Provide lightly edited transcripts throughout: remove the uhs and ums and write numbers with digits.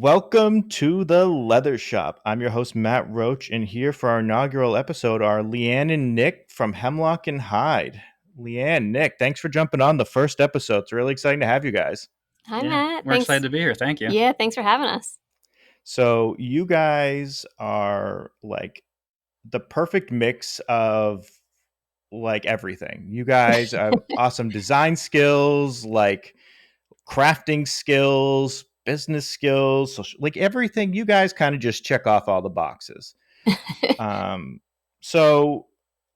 Welcome to the Leather Shop. I'm your host, Matt Roach, and here for our inaugural episode are Leanne and Nick from Hemlock and Hyde. Leanne, Nick, thanks for jumping on the first episode. It's really exciting to have you guys. Hi, Yeah, Matt. we're excited to be here. Thank you. Yeah, thanks for having us. So, you guys are like the perfect mix of like everything. You guys have awesome design skills, like crafting skills, business skills, like everything. You guys kind of just check off all the boxes. Um, so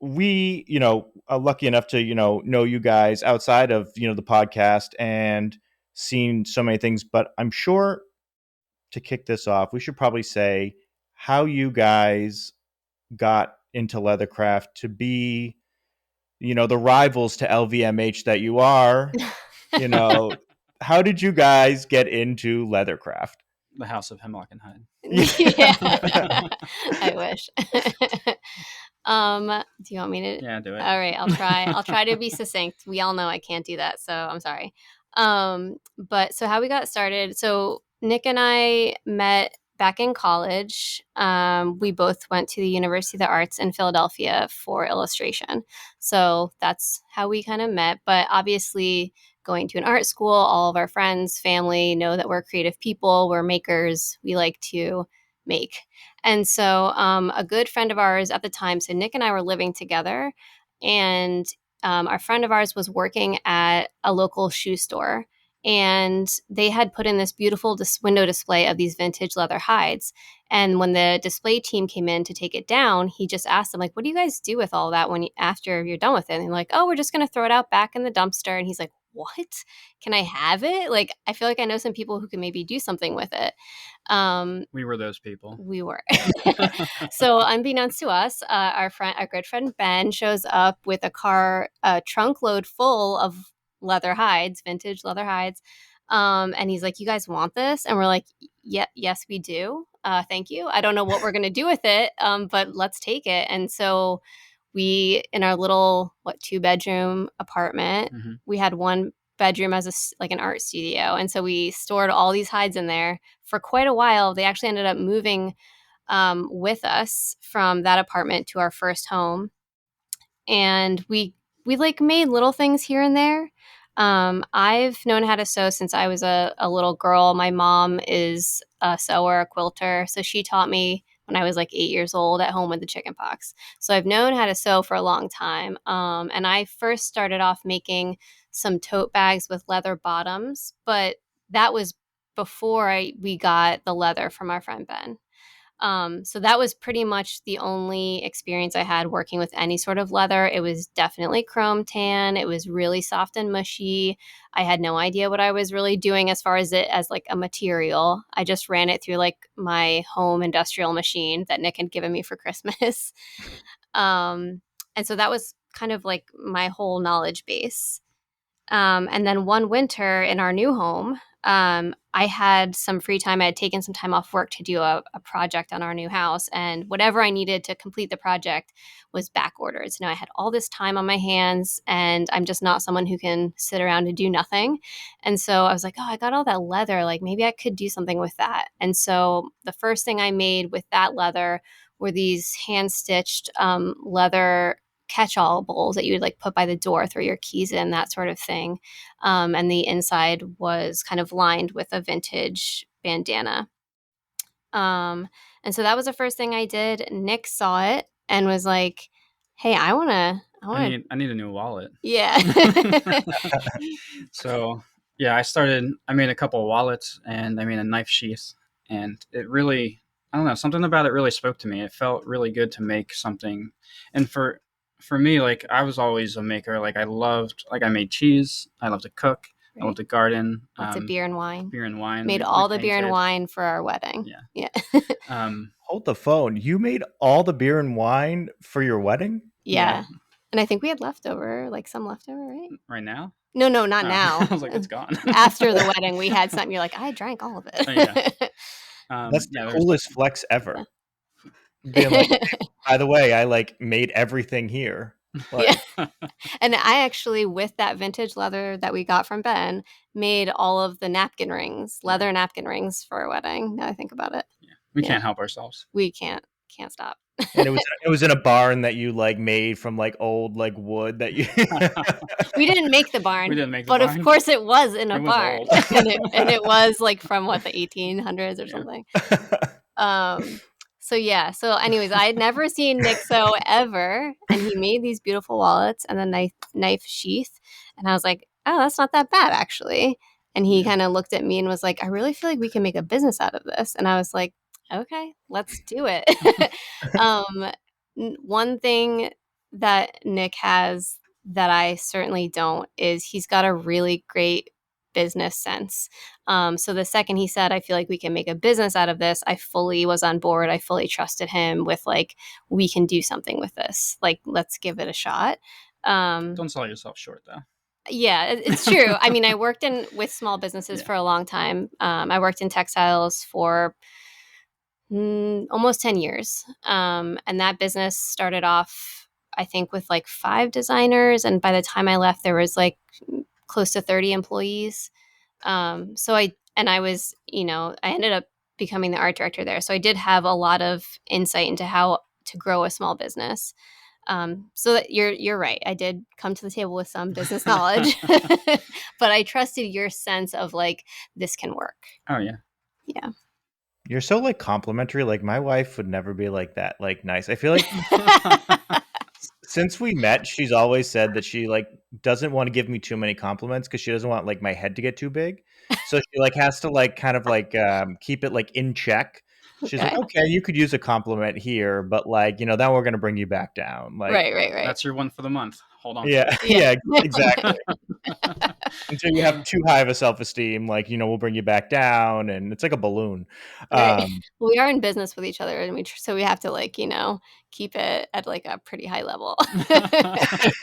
we, are lucky enough to, know you guys outside of, the podcast and seen so many things. But I'm sure to kick this off, we should probably say how you guys got into leathercraft to be, the rivals to LVMH that you are. You know, how did you guys get into leathercraft? The House of Hemlock and Hyde. Yeah, I wish. Do you want me to? Yeah, do it. All right, I'll try. I'll try to be succinct. We all know I can't do that, so I'm sorry. But so how we got started. So Nick and I met back in college. We both went to the University of the Arts in Philadelphia for illustration. So that's how we kind of met. But obviously, going to an art school, all of our friends, family know that we're creative people, we're makers, we like to make. And so a good friend of ours at the time, so Nick and I were living together, and our friend of ours was working at a local shoe store. And they had put in this beautiful window display of these vintage leather hides. And when the display team came in to take it down, he just asked them, like, what do you guys do with all that after you're done with it? And they're like, oh, we're just going to throw it out back in the dumpster. And he's like, what? Can I have it? Like, I feel like I know some people who can maybe do something with it. We were those people. We were. So unbeknownst to us, our good friend Ben shows up with a trunk load full of leather hides, vintage leather hides. And he's like, you guys want this? And we're like, yeah, yes, we do. Thank you. I don't know what we're going to do with it, but let's take it. And so we, in our little, 2-bedroom apartment, we had one bedroom as like an art studio. And so we stored all these hides in there for quite a while. They actually ended up moving with us from that apartment to our first home. And we like made little things here and there. I've known how to sew since I was a little girl. My mom is a sewer, a quilter. So she taught me when I was like 8 years old at home with the chicken pox. So I've known how to sew for a long time. And I first started off making some tote bags with leather bottoms, but that was before we got the leather from our friend Ben. So that was pretty much the only experience I had working with any sort of leather. It was definitely chrome tan. It was really soft and mushy. I had no idea what I was really doing as far as it as like a material. I just ran it through like my home industrial machine that Nick had given me for Christmas. And so that was kind of like my whole knowledge base. And then one winter in our new home, I had some free time. I had taken some time off work to do a project on our new house, and whatever I needed to complete the project was back ordered. So now I had all this time on my hands, and I'm just not someone who can sit around and do nothing. And so I was like, oh, I got all that leather. Like maybe I could do something with that. And so the first thing I made with that leather were these hand-stitched leather catch-all bowls that you would like put by the door, throw your keys in, that sort of thing. And the inside was kind of lined with a vintage bandana. And so that was the first thing I did. Nick saw it and was like, hey, I need a new wallet. Yeah. So yeah, I made a couple of wallets and I made a knife sheath, and it really, I don't know, something about it really spoke to me. It felt really good to make something. And for me, like I was always a maker. Like I made cheese. I love to cook. Right. I love to garden. Lots of beer and wine. Beer and wine. Made all the beer and wine for our wedding. Yeah. Hold the phone. You made all the beer and wine for your wedding? Yeah. And I think we had leftover, like some leftover, right? Right now? No, not now. I was like, it's gone. After the wedding, we had something. You're like, I drank all of it. Oh, yeah. That's the coolest flex ever. Being like, by the way, I like made everything here. Yeah. Like, And I actually, with that vintage leather that we got from Ben, made all of the napkin rings, leather napkin rings for our wedding. Now I think about it. Yeah. We Yeah. can't help ourselves. We can't stop. and it was in a barn that you like made from like old like wood that you. We didn't make the We barn, didn't make the but of barn. course it was in It a was barn. old. And it was like from what, the 1800s or Yeah. something. So yeah. So anyways, I had never seen Nick sew ever, and he made these beautiful wallets and the knife sheath, and I was like, oh, that's not that bad actually. And he Yeah. kind of looked at me and was like, I really feel like we can make a business out of this. And I was like, okay, let's do it. um, One thing that Nick has that I certainly don't is he's got a really great business sense. So the second he said, I feel like we can make a business out of this, I fully was on board. I fully trusted him with like, we can do something with this. Like, let's give it a shot. Don't sell yourself short, though. Yeah, it's true. I mean, I worked in with small businesses Yeah. for a long time. I worked in textiles for almost 10 years. And that business started off, I think, with like 5 designers. And by the time I left, there was like close to 30 employees. I was, I ended up becoming the art director there. So I did have a lot of insight into how to grow a small business. So that you're right. I did come to the table with some business knowledge, but I trusted your sense of like, this can work. Oh yeah. Yeah. You're so like complimentary. Like my wife would never be like that. Like nice. I feel like since we met, she's always said that she like doesn't want to give me too many compliments because she doesn't want like my head to get too big. So she like has to like kind of like keep it like in check. She's like, Okay. okay, you could use a compliment here, but like then we're gonna bring you back down. Like, Right. That's your one for the month. Hold on yeah, to Yeah. yeah, exactly. Until you have too high of a self esteem, like we'll bring you back down, and it's like a balloon. Right. Um, Well, we are in business with each other, and so we have to like, keep it at like a pretty high level.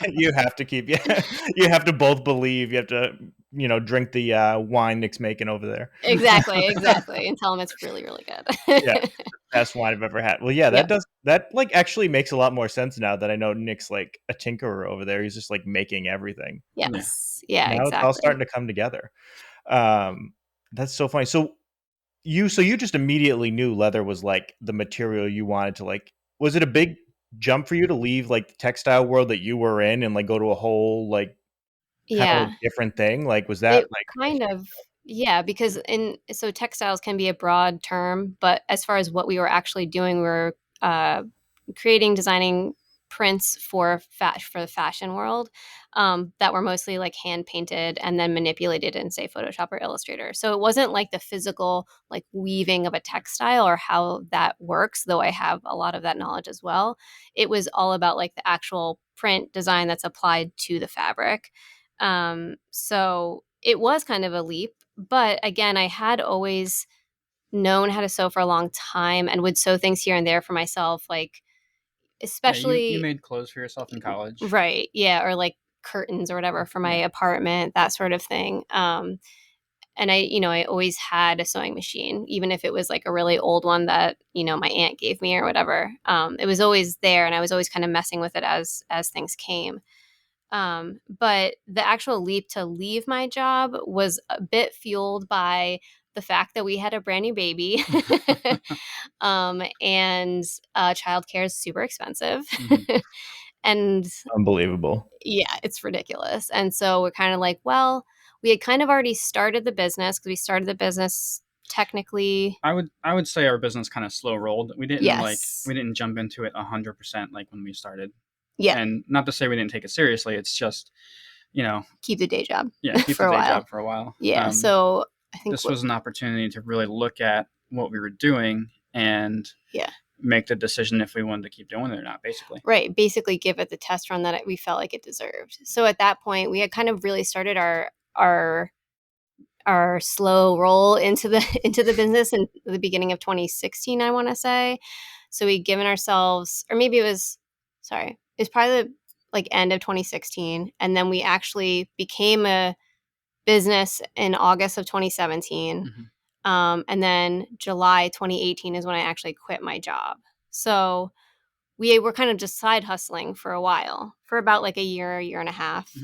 you have to keep yeah, you have to both believe. You have to drink the wine Nick's making over there. Exactly. And tell them it's really, really Yeah, good. best wine I've ever had. Well, yeah, Yep. that like actually makes a lot more sense now that I know Nick's like a tinkerer over there. He's just like making everything. Yeah. Yes. Yeah, Now it's all starting exactly. to come together. Um, that's so funny. So you just immediately knew leather was like the material you wanted to like. Was it a big jump for you to leave like the textile world that you were in and like go to a whole like kind of like Yeah. different thing? Like, was that It like a kind huge of yeah, because textiles can be a broad term, but as far as what we were actually doing, we were designing prints for the fashion world, that were mostly like hand painted and then manipulated in, say, Photoshop or Illustrator. So it wasn't like the physical like weaving of a textile or how that works, though I have a lot of that knowledge as well. It was all about like the actual print design that's applied to the fabric. So it was kind of a leap, but again, I had always known how to sew for a long time and would sew things here and there for myself, like Yeah, you especially made clothes for yourself in college. right, yeah, or like curtains or whatever for my Yeah. apartment, that sort of thing. And I always had a sewing machine, even if it was like a really old one that my aunt gave me or whatever. It was always there, and I was always kind of messing with it as things came. But the actual leap to leave my job was a bit fueled by the fact that we had a brand new baby. And childcare is super expensive. Mhm. And unbelievable? yeah, it's ridiculous. And so we're kind of like, well, we had kind of already started the business because we started the business technically. I would say our business kind of slow rolled. We didn't Yes. we didn't jump into it 100% like when we started. Yeah. And not to say we didn't take it seriously. It's just Keep the day job yeah, keep for the a day while. job for a while. Yeah. So I think This was an opportunity to really look at what we were doing and yeah. make the decision if we wanted to keep doing it or not, basically. Right. Basically give it the test run that we felt like it deserved. So at that point, we had kind of really started our slow roll into the into the business in the beginning of 2016, I want to say. So we'd given ourselves, or maybe it's probably the like end of 2016, and then we actually became a business in August of 2017. Mm-hmm. And then July 2018 is when I actually quit my job. So we were kind of just side hustling for a while, for about like a year and a half.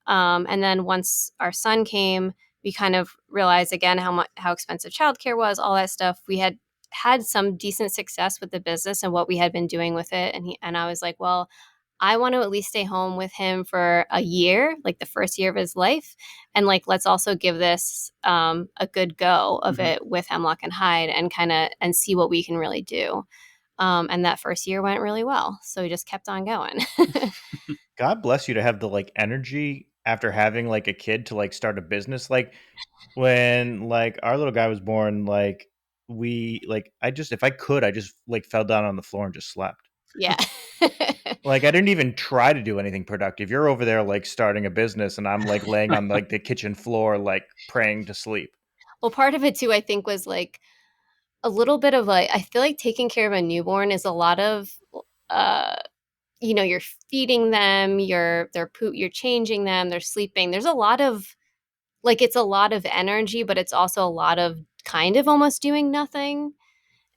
Mhm. And then once our son came, we kind of realized again how expensive childcare was, all that stuff. We had some decent success with the business and what we had been doing with it, and I was like, well, I want to at least stay home with him for a year, like the first year of his life, and like let's also give this a good go of Mhm. it with Hemlock and Hyde, and kind of and see what we can really do. And that first year went really well, so we just kept on going. God bless you to have the, like, energy after having, like, a kid to, like, start a business. Like, when, like, our little guy was born, like, we like, I just if I could, I just, like, fell down on the floor and just slept. Yeah. Like, I didn't even try to do anything productive. You're over there, like, starting a business, and I'm, like, laying on, like, the kitchen floor, like, praying to sleep. Well, part of it too, I think, was like a little bit of like, I feel like taking care of a newborn is a lot of, uh, you're feeding them, you're changing them, they're sleeping. There's a lot of like, it's a lot of energy, but it's also a lot of kind of almost doing nothing.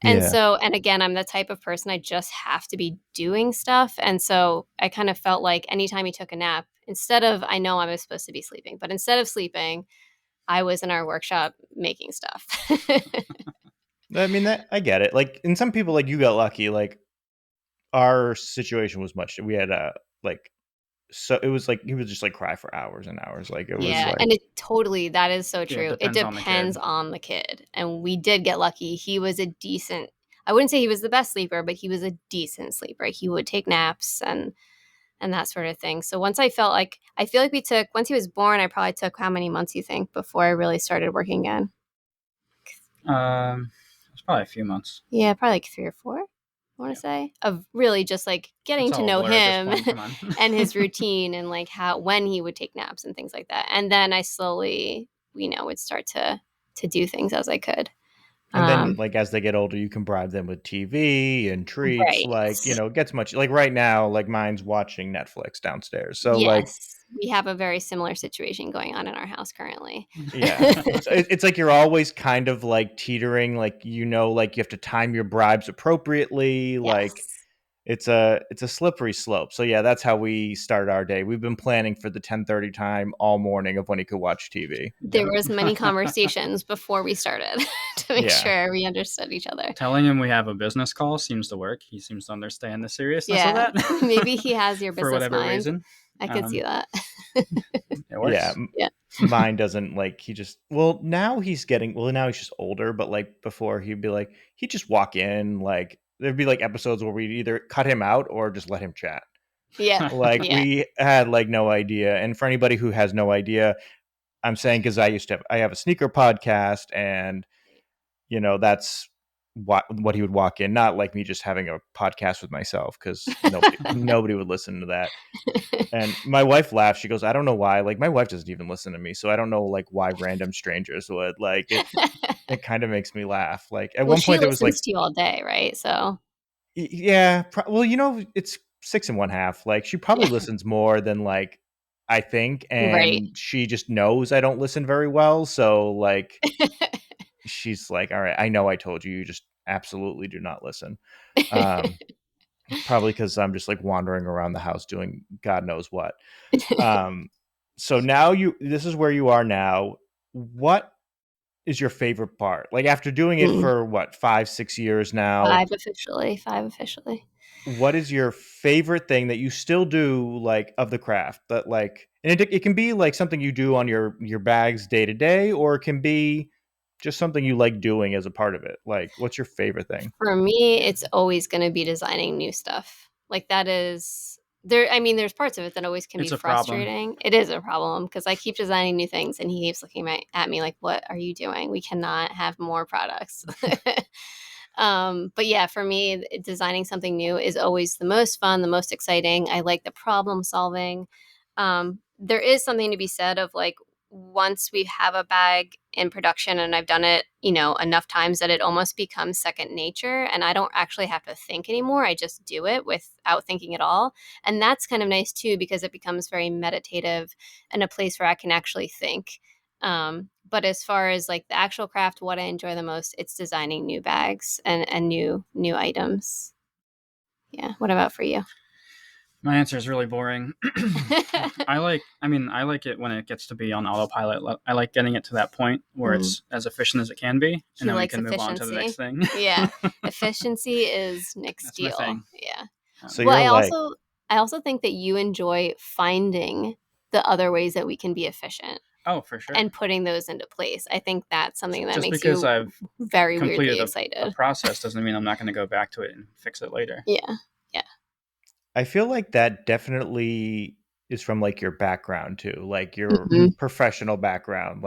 And Yeah. so, and again, I'm the type of person I just have to be doing stuff. And so I kind of felt like anytime he took a nap, instead of, I know I was supposed to be sleeping, but instead of sleeping, I was in our workshop making stuff. I mean, that I get it. Like, and some people, like, you got lucky, like, our situation was much we had, like so it was like he would just, like, cry for hours and hours, like, it was Yeah, like and that is so Yeah, it true. It depends on the depends kid. on the kid, and we did get lucky. He was a decent, I wouldn't say he was the best sleeper, but he was a decent sleeper. He would take naps and that sort of thing. So I feel like we took once he was born, I probably took how many months you think before I really started working again? It's probably a few months. Yeah, probably like 3 or 4, I wanna Yeah, say, of really just, like, it's getting to all a know blur at this him point. Come on. and his routine and, like, how when he would take naps and things like that, and then I slowly, would start to do things as I could. and then, Um like, as they get older, you can bribe them with TV and treats, Right. like, it gets much like, right now, like, mine's watching Netflix downstairs, so, like Yes. We have a very similar situation going on in our house currently. yeah. So, it's like you're always kind of, like, teetering, like, like, you have to time your bribes appropriately, like, Yes. it's a slippery slope. So, yeah, that's how we start our day. We've been planning for the 10:30 time all morning of when he could watch TV. There Yep. was many conversations before we started to make Yeah. sure we understood each other. Telling him we have a business call seems to work. He seems to understand the seriousness of Yeah. that Maybe he has your for business whatever mind. reason. I could see Um, that. it Yeah, works. Yeah. mine doesn't, like, he just now he's just older, but, like, before he'd be like he'd just walk in, like, there'd be, like, episodes where we'd either cut him out or just let him chat. Yep. Like, Yeah. we had, like, no idea, and for anybody who has no idea, I'm saying because I have a sneaker podcast, and, that's what he would walk in, not like me just having a podcast with myself, because nobody would listen to that. And my wife laughs. She goes, "I don't know why." Like, my wife doesn't even listen to me, so I don't know, like, why random strangers would. Like, it kinda makes me laugh. Like, at Well, one she point, there was, like listens to you all day, right? So, yeah, well, it's 6 and 1/2. Like, she probably yeah. listens more than, like, I think, Right. and she just knows I don't listen very well, so, like, she's like, "Alright, I know I told you, you just absolutely do not listen." Um, Probably because 'cause I'm just, like, wandering around the house doing God knows what. Um, so now this is where you are now. What is your favorite part? Like, after doing it Mm. for what, 5, 6 years now, 5 officially, 5 officially. what is your favorite thing that you still do, like, of the craft? But, like, and it can be, like, something you do on your bags day to day, or it can be just something you like doing as a part of it. Like, what's your favorite thing? For me, it's always gonna be designing new stuff. Like, that is there I mean, there's parts of it that always can be It's a problem. frustrating. It is a problem because I keep designing new things, and he keeps looking at me like, "What are you doing? We cannot have more products." But yeah, for me, designing something new is always the most fun, the most exciting. I like the problem solving. There is something to be said of like once we have a bag in production and I've done it, enough times that it almost becomes second nature and I don't actually have to think anymore. I just do it without thinking at all. And that's kind of nice too because it becomes very meditative and a place where I can actually think. But as far as like the actual craft, what I enjoy the most, it's designing new bags and new items. Yeah. What about for you? My answer is really boring. I like it when it gets to be on autopilot. I like getting it to that point where Mm. it's as efficient as it can be, and He then we likes can move on to the next efficiency. thing. Yeah. Efficiency is Nick's That's my deal. thing. Yeah. So Well, you're like, I also think that you enjoy finding the other ways that we can be efficient Oh, for sure. and putting those into place. I think that's something that Just makes because you I've very weirdly completed a excited. process doesn't mean I'm not going to go back to it and fix it later. Yeah. Yeah. I feel like that definitely is from like your background too, like your Mhm. professional background,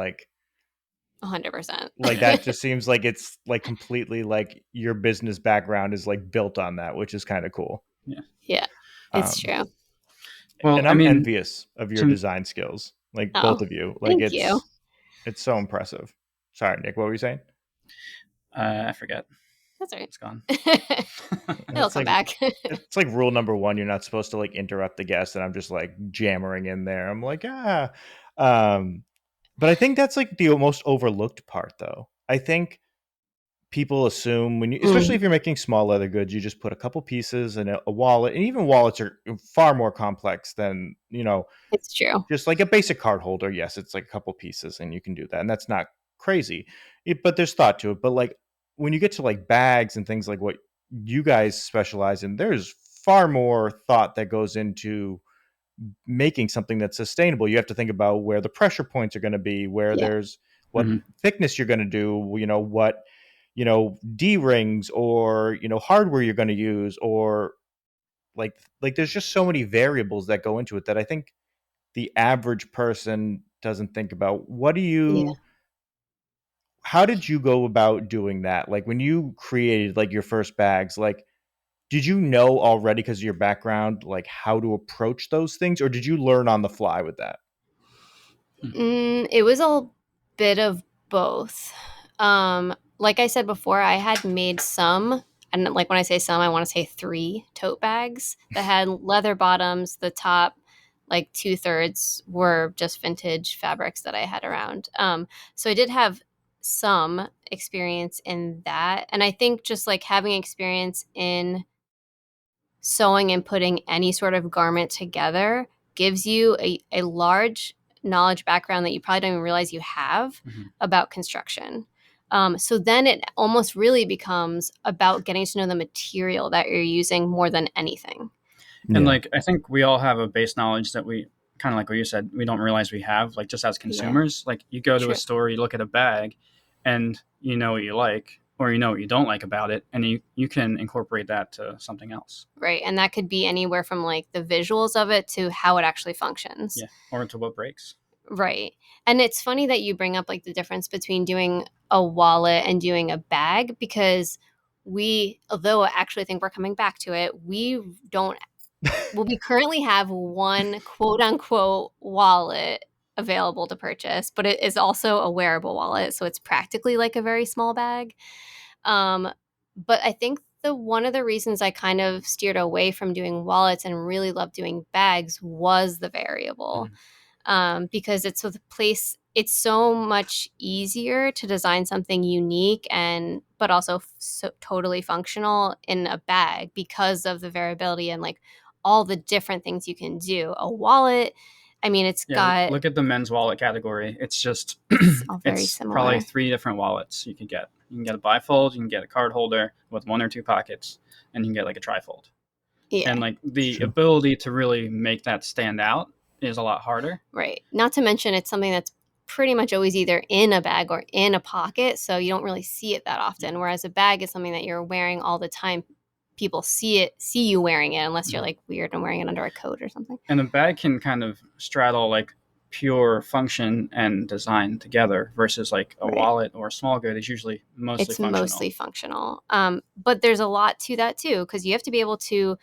100%. like that just seems like it's like completely like your business background is like built on that, which is kind of cool. Yeah. Yeah. It's Um, true. Well, and I I'm mean, envious of your to design skills, like both Oh, of you. Like thank you. it's so impressive. Sorry, Nick, what were you saying? I forget. That's all right. It's gone. It'll It's come like back. it's like rule number one. You're not supposed to like interrupt the guest, and I'm just like jammering in there. I'm like, ah. Um, but I think that's like the most overlooked part, though. I think people assume when you, especially Mm, if you're making small leather goods, you just put a couple pieces in a wallet, and even wallets are far more complex than it's true. just like a basic card holder. Yes, it's like a couple pieces, and you can do that, and that's not crazy. But there's thought to it. But like when you get to like bags and things like what you guys specialize in, there's far more thought that goes into making something that's sustainable. You have to think about where the pressure points are going to be, where Yeah. there's what Mhm. thickness you're going to do, what D rings or hardware you're going to use, or like there's just so many variables that go into it that I think the average person doesn't think about. Yeah. How did you go about doing that? Like when you created like your first bags, like did you know already because of your background like how to approach those things, or did you learn on the fly with that? It was a bit of both. Like I said before, I had made some, and like when I say some, I want to say 3 tote bags that had leather bottoms. The top, like 2/3, were just vintage fabrics that I had around. So I did have some experience in that, and I think just like having experience in sewing and putting any sort of garment together gives you a large knowledge background that you probably don't even realize you have Mhm. about construction. So then it almost really becomes about getting to know the material that you're using more than anything. And Yeah. like, I think we all have a base knowledge that we kind of like what you said, we don't realize we have, like just as Yeah, consumers. Like you go to a true. store, you look at a bag, and you know what you like, or you know what you don't like about it, and you can incorporate that to something else. Right. And that could be anywhere from like the visuals of it to how it actually functions. Yeah, or into what breaks. Right. And it's funny that you bring up like the difference between doing a wallet and doing a bag because although I actually think we're coming back to it, we don't, well, we currently have one quote unquote wallet available to purchase, but it is also a wearable wallet. So it's practically like a very small bag. Um, but I think one of the reasons I kind of steered away from doing wallets and really loved doing bags was the variable, Mhm. because it's so much easier to design something unique and but also so totally functional in a bag because of the variability and like all the different things you can do. A wallet, I mean, Yeah, got look at the men's wallet category. It's just it's all very it's probably similar. 3 different wallets you can get. You can get a bifold, you can get a card holder with 1 or 2 pockets, and you can get like a trifold. Yeah. And like It's the true. ability to really make that stand out is a lot harder. Right. Not to mention it's something that's pretty much always either in a bag or in a pocket, so you don't really see it that Yeah. often. Whereas a bag is something that you're wearing all the time. People see you wearing it unless you're Mhm. like weird and wearing it under a coat or something. And a bag can kind of straddle like pure function and design together versus like a Right. wallet or a small good is usually mostly It's functional. mostly functional. But there's a lot to that too, because you have to be able to,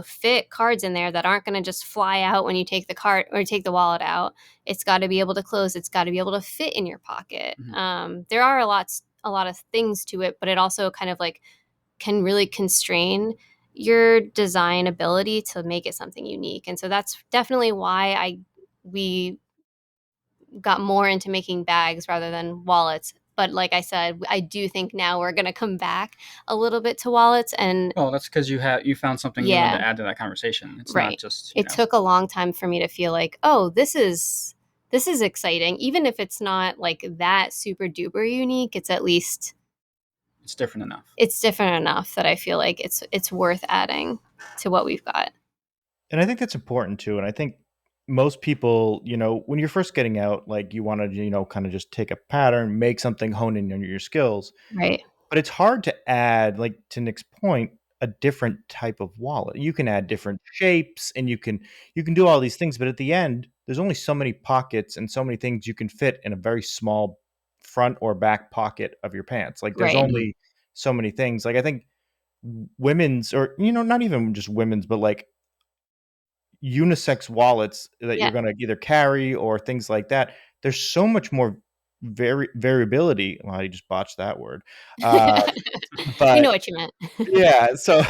fit cards in there that aren't going to just fly out when you take the card or take the wallet out. It's got to be able to close. It's got to be able to fit in your pocket. Mhm. There are a lot of things to it, but it also kind of like can really constrain your design ability to make it something unique. And so that's definitely why we got more into making bags rather than wallets. But like I said, I do think now we're going to come back a little bit to wallets. And Well, that's because you found something new yeah, to add to that conversation. It's not right. just It took a long time for me to feel like, oh, this is exciting. Even if it's not like that super duper unique, it's at least it's different enough. it's different enough that I feel like it's worth adding to what we've got. And I think that's important too. And I think most people, when you're first getting out, like you want to, kind of just take a pattern, make something, hone in on your skills. Right. But it's hard to add, like to Nick's point, a different type of wallet. You can add different shapes and you can do all these things, but at the end, there's only so many pockets and so many things you can fit in a very small front or back pocket of your pants. Like there's Right. only so many things. Like I think women's or not even just women's, but like unisex wallets that you're Yeah. going to either carry or things like that. There's so much more variability. Well, you just botched that word. We But know what you meant. yeah, so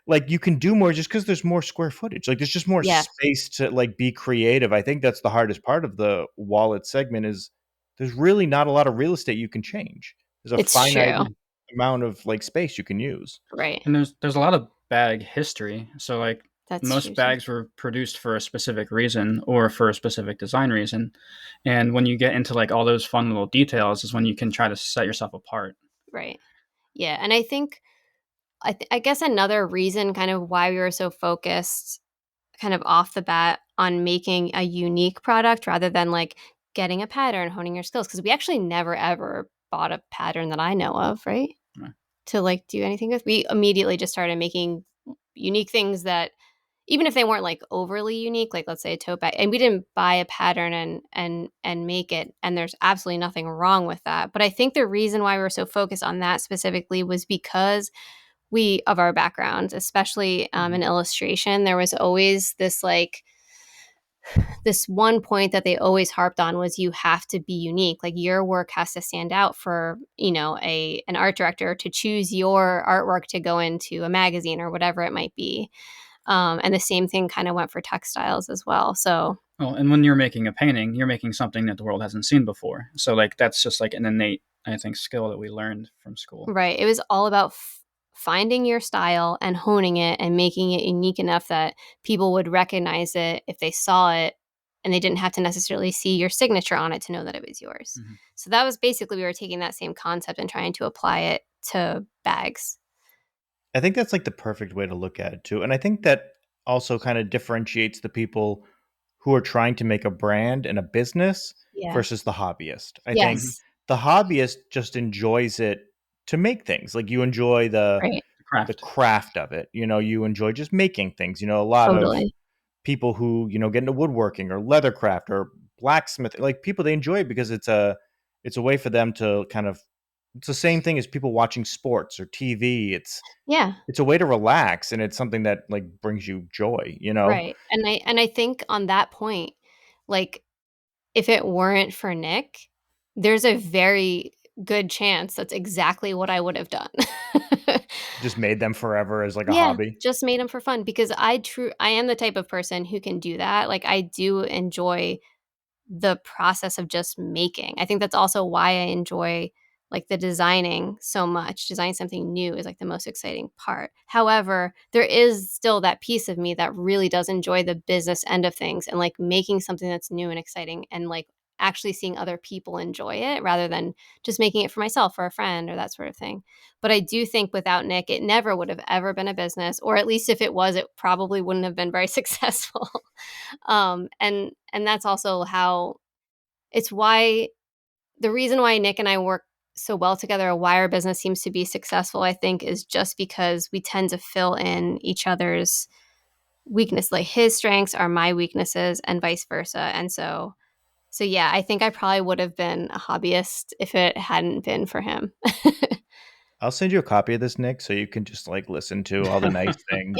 like you can do more just because there's more square footage. Like there's just more Yeah, space to like be creative. I think that's the hardest part of the wallet segment is there's really not a lot of real estate you can change. There's a it's finite true. amount of like space you can use. Right. And there's a lot of bag history. So like That's true most too. bags were produced for a specific reason or for a specific design reason. And when you get into like all those fun little details is when you can try to set yourself apart. Right. Yeah, and I think I guess another reason kind of why we were so focused kind of off the bat on making a unique product rather than like getting a pattern, honing your skills, because we actually never ever bought a pattern that I know of, right? Right. To like do anything with. We immediately just started making unique things that even if they weren't like overly unique, like let's say a tote bag, and we didn't buy a pattern and make it, and there's absolutely nothing wrong with that. But I think the reason why we were so focused on that specifically was because we of our backgrounds, especially in illustration, there was always this like this one point that they always harped on was you have to be unique. Like your work has to stand out for, a an art director to choose your artwork to go into a magazine or whatever it might be. And the same thing kind of went for textiles as well. So Well, and when you're making a painting, you're making something that the world hasn't seen before. So like that's just like an innate, I think, skill that we learned from school. right, it was all about finding your style and honing it and making it unique enough that people would recognize it if they saw it and they didn't have to necessarily see your signature on it to know that it was yours. Mm-hmm. So that was basically we were taking that same concept and trying to apply it to bags. I think that's like the perfect way to look at it too. And I think that also kind of differentiates the people who are trying to make a brand and a business Yeah. versus the hobbyist. I think Yes. the hobbyist just enjoys it to make things. Like you enjoy Right. The the craft. craft of it. You enjoy just making things. A lot of Totally. people who, get into woodworking or leathercraft or blacksmith, like people they enjoy it because it's a way for them to kind of it's the same thing as people watching sports or TV. Yeah. It's a way to relax and it's something that like brings you joy. Right. And I think on that point, like if it weren't for Nick, there's a very good chance that's exactly what I would have done. Just made them forever as like a Yeah, hobby. just made them for fun because I am the type of person who can do that. Like I do enjoy the process of just making. I think that's also why I enjoy like the designing so much. Designing something new is like the most exciting part. However, there is still that piece of me that really does enjoy the business end of things and like making something that's new and exciting and like actually seeing other people enjoy it rather than just making it for myself or a friend or that sort of thing. But I do think without Nick, it never would have ever been a business, or at least if it was, it probably wouldn't have been very successful. And that's also how it's why the reason why Nick and I work so well together, or why our business seems to be successful, I think, is just because we tend to fill in each other's weakness. Like his strengths are my weaknesses, and vice versa. And so yeah, I think I probably would have been a hobbyist if it hadn't been for him. I'll send you a copy of this, Nick, so you can just like listen to all the nice things.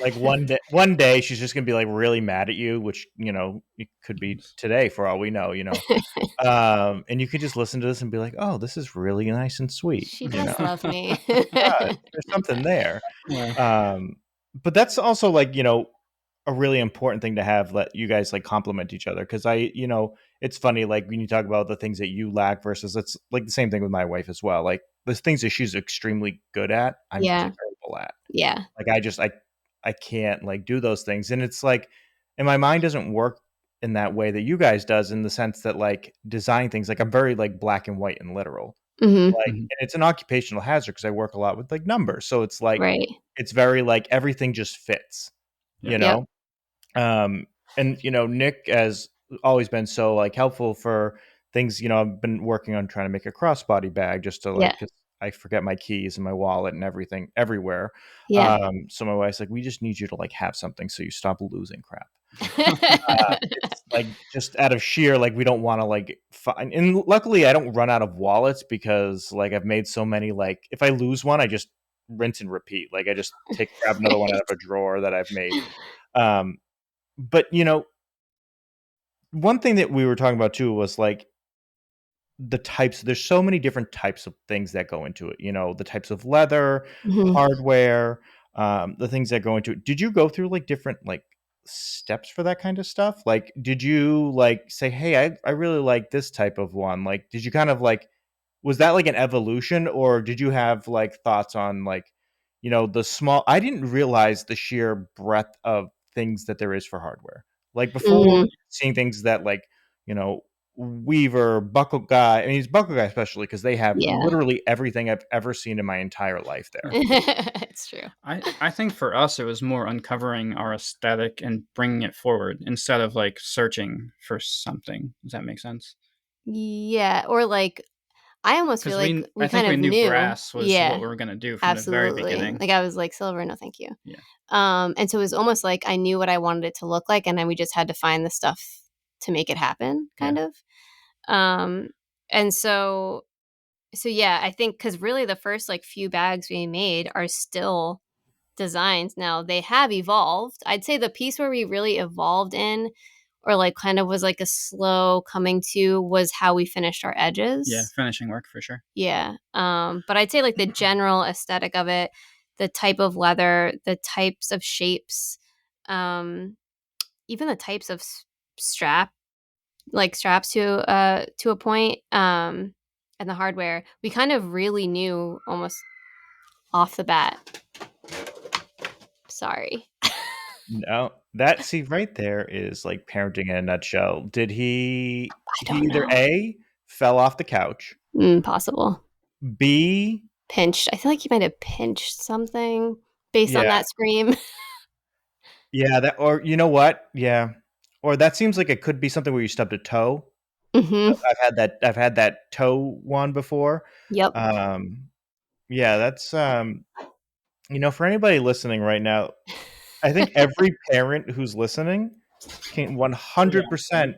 Like one day she's just gonna be like really mad at you, which it could be today for all we know. And you could just listen to this and be like, oh, this is really nice and sweet. She does love me. There's something there. Yeah. But that's also like a really important thing to have, that you guys like complement each other. Cause it's funny, like when you talk about the things that you lack versus, it's like the same thing with my wife as well. Like the things that she's extremely good at, I'm Yeah. terrible at. Yeah. Like I can't like do those things. And it's like, and my mind doesn't work in that way that you guys does, in the sense that like design things, like I'm very like black and white and literal. Hmm. Like, Mhm. and it's an occupational hazard because I work a lot with like numbers. So it's like, Right. it's very like everything just fits, Yeah. you Yep. know? And Nick has always been so like helpful for things. I've been working on trying to make a crossbody bag just to Yeah. like, 'cause I forget my keys and my wallet and everything everywhere. Yeah. So my wife's like, we just need you to like have something so you stop losing crap. It's like just out of sheer like we don't want to like find, and luckily I don't run out of wallets because like I've made so many, like if I lose one I just rinse and repeat, like I just grab another one out of a drawer that I've made. But one thing that we were talking about too was like the types. There's so many different types of things that go into it, the types of leather, Hmm. hardware, the things that go into it. Did you go through like different like steps for that kind of stuff? Like did you like say, hey, I really like this type of one? Like did you kind of like, was that like an evolution, or did you have like thoughts on like, the small, I didn't realize the sheer breadth of things that there is for hardware. Like before Hmm. seeing things that like, you know, Weaver, Buckle Guy, I mean, it's Buckle Guy especially because they have Yeah. literally everything I've ever seen in my entire life there. It's true. I think for us it was more uncovering our aesthetic and bringing it forward instead of like searching for something. Does that make sense? Yeah. Or like, I almost feel Because like we I think kind we of knew knew. brass was what Yeah. we were gonna do from the very Absolutely. beginning. Like I was like, silver, no thank you. Yeah. And so it was almost like I knew what I wanted it to look like, and then we just had to find the stuff to make it happen, Yeah. kind of. Um, and so yeah, I think because really the first like few bags we made are still designs. Now they have evolved. I'd say the piece where we really evolved in, or like kind of was like a slow coming to, was how we finished our Yeah. edges. Finishing work for sure. Yeah. But I'd say like the general aesthetic of it, the type of leather, the types of shapes, um, even the types of strap, like straps to a point, and the hardware, we kind of really knew almost off the bat. Sorry. No, that, see, right there is like parenting in a nutshell. Did he I he don't either know. A, fell off the couch, Possible. B, Pinched. I feel like he might have pinched something based on yeah, that scream. yeah, that, or you know what? Yeah. Or that seems like it could be something where you stubbed a toe. Hmm. I've had that toe one before. Yep. Um, yeah, that's for anybody listening right now, I think every parent who's listening can Yeah. 100%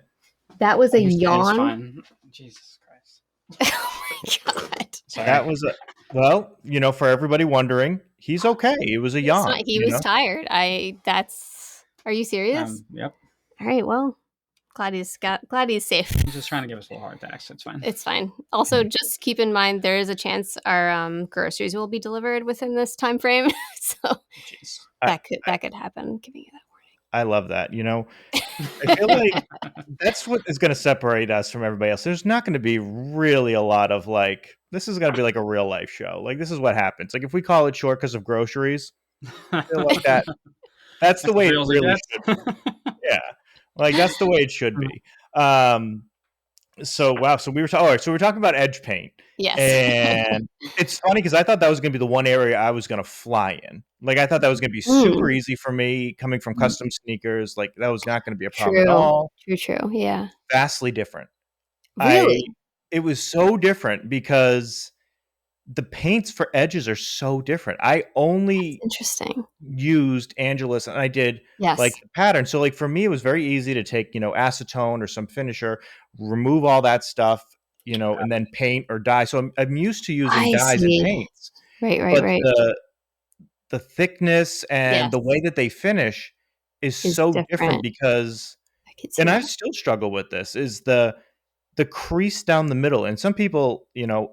That was a Understand it's yawn. fine. Jesus Christ. Oh my god. Sorry. that was a, well, for everybody wondering, he's okay. It was a He's fine. yawn, He was tired. Are you serious? Yep. All right, well, glad he's safe. He's just trying to give us a little heart attacks. It's fine. It's fine. Also, just keep in mind there is a chance our groceries will be delivered within this time frame. So Jeez. I, that could happen. Giving you I love that. I feel that. like that's what is going to separate us from everybody else. There's not going to be really a lot of like, this is going to be like a real life show. Like, this is what happens. Like, if we call it short because of groceries, I feel like that's the That's as way it real as it really gets. should be. Yeah. Like, that's the way it should be. So, wow. So all right. So we're talking about edge paint. Yes. And it's funny because I thought that was going to be the one area I was going to fly in. Like, I thought that was going to be super Mm, easy for me coming from custom sneakers. Like, that was not going to be a problem at true. all. True. Yeah. Vastly different. I Really? It was so different because the paints for edges are so different. I only Interesting. used Angelus and I did like Yes. the pattern. So like for me, it was very easy to take, acetone or some finisher, remove all that stuff, and then paint or dye. So I'm used to using I dyes and see. paints, Right. Right. but Right. the thickness and the way Yes. that they finish is Is so different different. because, I could see and I that. still struggle with this, is the crease down the middle. And some people,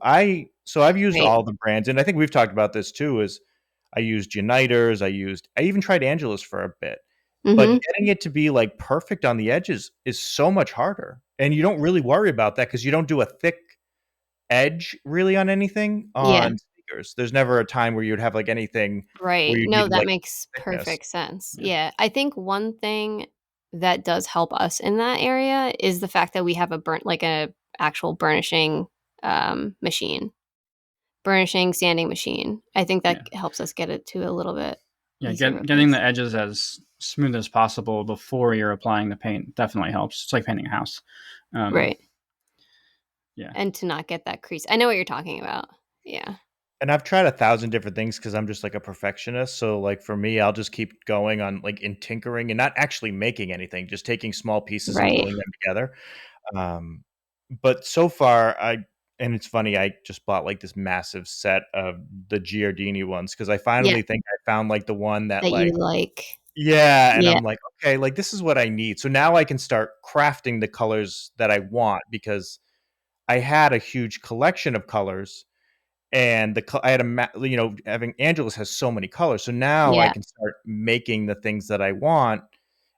I've used Right. all the brands, and I think we've talked about this too, is I used Uniters, I even tried Angelus for a bit. but Mm-hmm. getting it to be like perfect on the edges is so much harder. And you don't really worry about that because you don't do a thick edge really on anything Yeah. on sneakers. There's never a time where you'd have like anything where Right. you No, need that like makes thickness. perfect sense. Yeah. Yeah. I think one thing that does help us in that area is the fact that we have a actual burnishing machine. Burnishing, sanding machine. I think that Yeah. helps us get it to a little bit Yeah, easier of a getting place. the edges as smooth as possible before you're applying the paint definitely helps. It's like painting a house. Um, Right. yeah, And to not get that crease. I know what you're talking about. Yeah. And I've tried 1,000 different things because I'm just like a perfectionist. So like for me, I'll just keep going on like in tinkering and not actually making anything, just taking small pieces and Right. gluing them together. Um, but so far, and it's funny, I just bought like this massive set of the Giardini ones because I Yeah. finally think I found like the one that That you like, like. yeah, and Yeah. I'm like, okay, like this is what I need. So now I can start crafting the colors that I want because I had a huge collection of colors and I had having Angelus has so many colors. So now I Yeah. can start making the things that I want,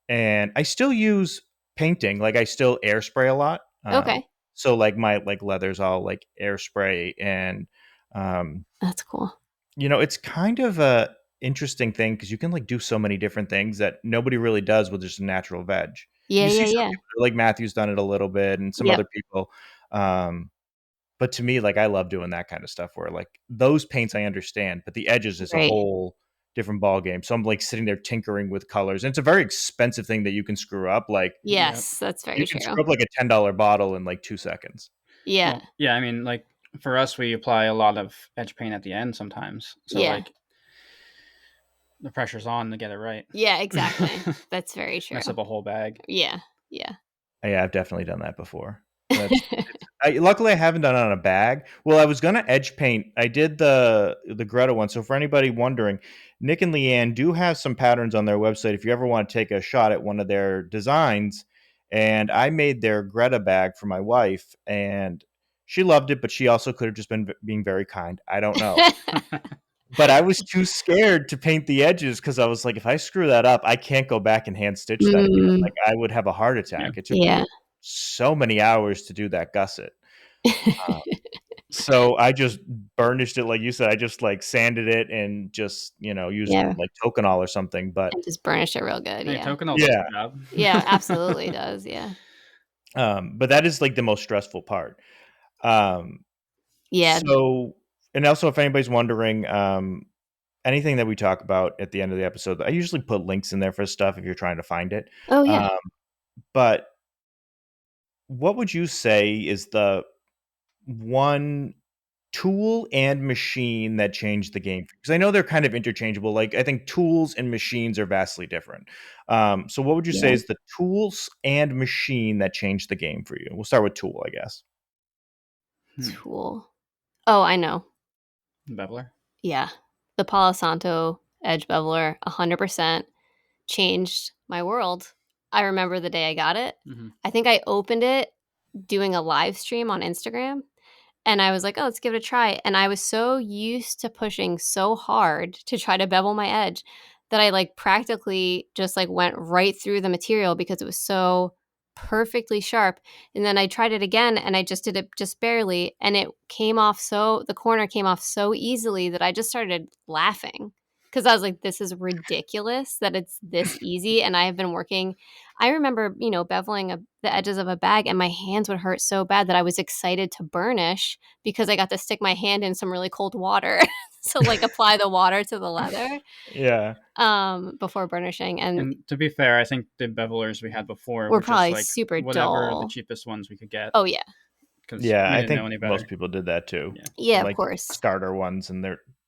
and I still use painting. Like I still air spray a lot. Okay. So like my like leathers all like air spray, and um, That's cool. it's kind of a interesting thing because you can like do so many different things that nobody really does with just a natural veg. Yeah, You see yeah, some yeah. people like Matthew's done it a little bit, and some Yep. other people. Um, but to me, like, I love doing that kind of stuff where, like, those paints I understand, but the edges is a Right. whole different ball game. So I'm, like, sitting there tinkering with colors, and it's a very expensive thing that you can screw up. Like, yeah. Yes, that's you very can true. screw up, like, a $10 bottle in, like, 2 seconds. Yeah. Well, yeah. I mean, like for us, we apply a lot of edge paint at the end sometimes. So Yeah. like the pressure's on to get it right. Yeah, exactly. That's very Mess true. up a whole bag. Yeah. Yeah. Yeah, I've definitely done that before. Luckily I haven't done it on a bag. Well, I was gonna edge paint. I did the Greta one. So for anybody wondering, Nick and Leanne do have some patterns on their website if you ever want to take a shot at one of their designs. And I made their Greta bag for my wife, and she loved it, but she also could have just been being very kind. I don't know. But I was too scared to paint the edges because I was like, if I screw that up, I can't go back and hand stitch that again. Mm, Like I would have a heart Yeah. attack. It took yeah. me so many hours to do that gusset. Uh, so I just burnished it like you said. I just like sanded it and just, used Yeah. like Tokonol or something. But And just burnish it real good. Hey, Yeah. Tokenol does yeah, the job. Yeah, absolutely does. Yeah. but that is like the most stressful part. Um, Yeah. so, and also if anybody's wondering, anything that we talk about at the end of the episode, I usually put links in there for stuff if you're trying to find it. Oh, yeah. Um, but what would you say is the one tool and machine that changed the game? Because I know they're kind of interchangeable. Like I think tools and machines are vastly different. So what would you say Yeah. is the tools and machine that changed the game for you? We'll start with tool, I guess. Hmm. Tool. Oh, I know. Beveler. Yeah. The Palo Santo Edge Beveler 100% changed my world. I remember the day I got it. Mm-hmm. I think I opened it doing a live stream on Instagram. And I was like, "Oh, let's give it a try." And I was so used to pushing so hard to try to bevel my edge that I like practically just like went right through the material because it was so perfectly sharp. And then I tried it again and I just did it just barely and the corner came off so easily that I just started laughing because I was like, this is ridiculous that it's this easy. And I have been working. I remember, beveling the edges of a bag and my hands would hurt so bad that I was excited to burnish because I got to stick my hand in some really cold water. So like apply the water to the leather Yeah. before burnishing. And And to be fair, I think the bevelers we had before we're were just probably like super whatever the dull. cheapest ones we could get Oh, yeah. because Yeah, we I didn't know think any most better. people did that too. Yeah. Yeah, of Like course. starter ones, and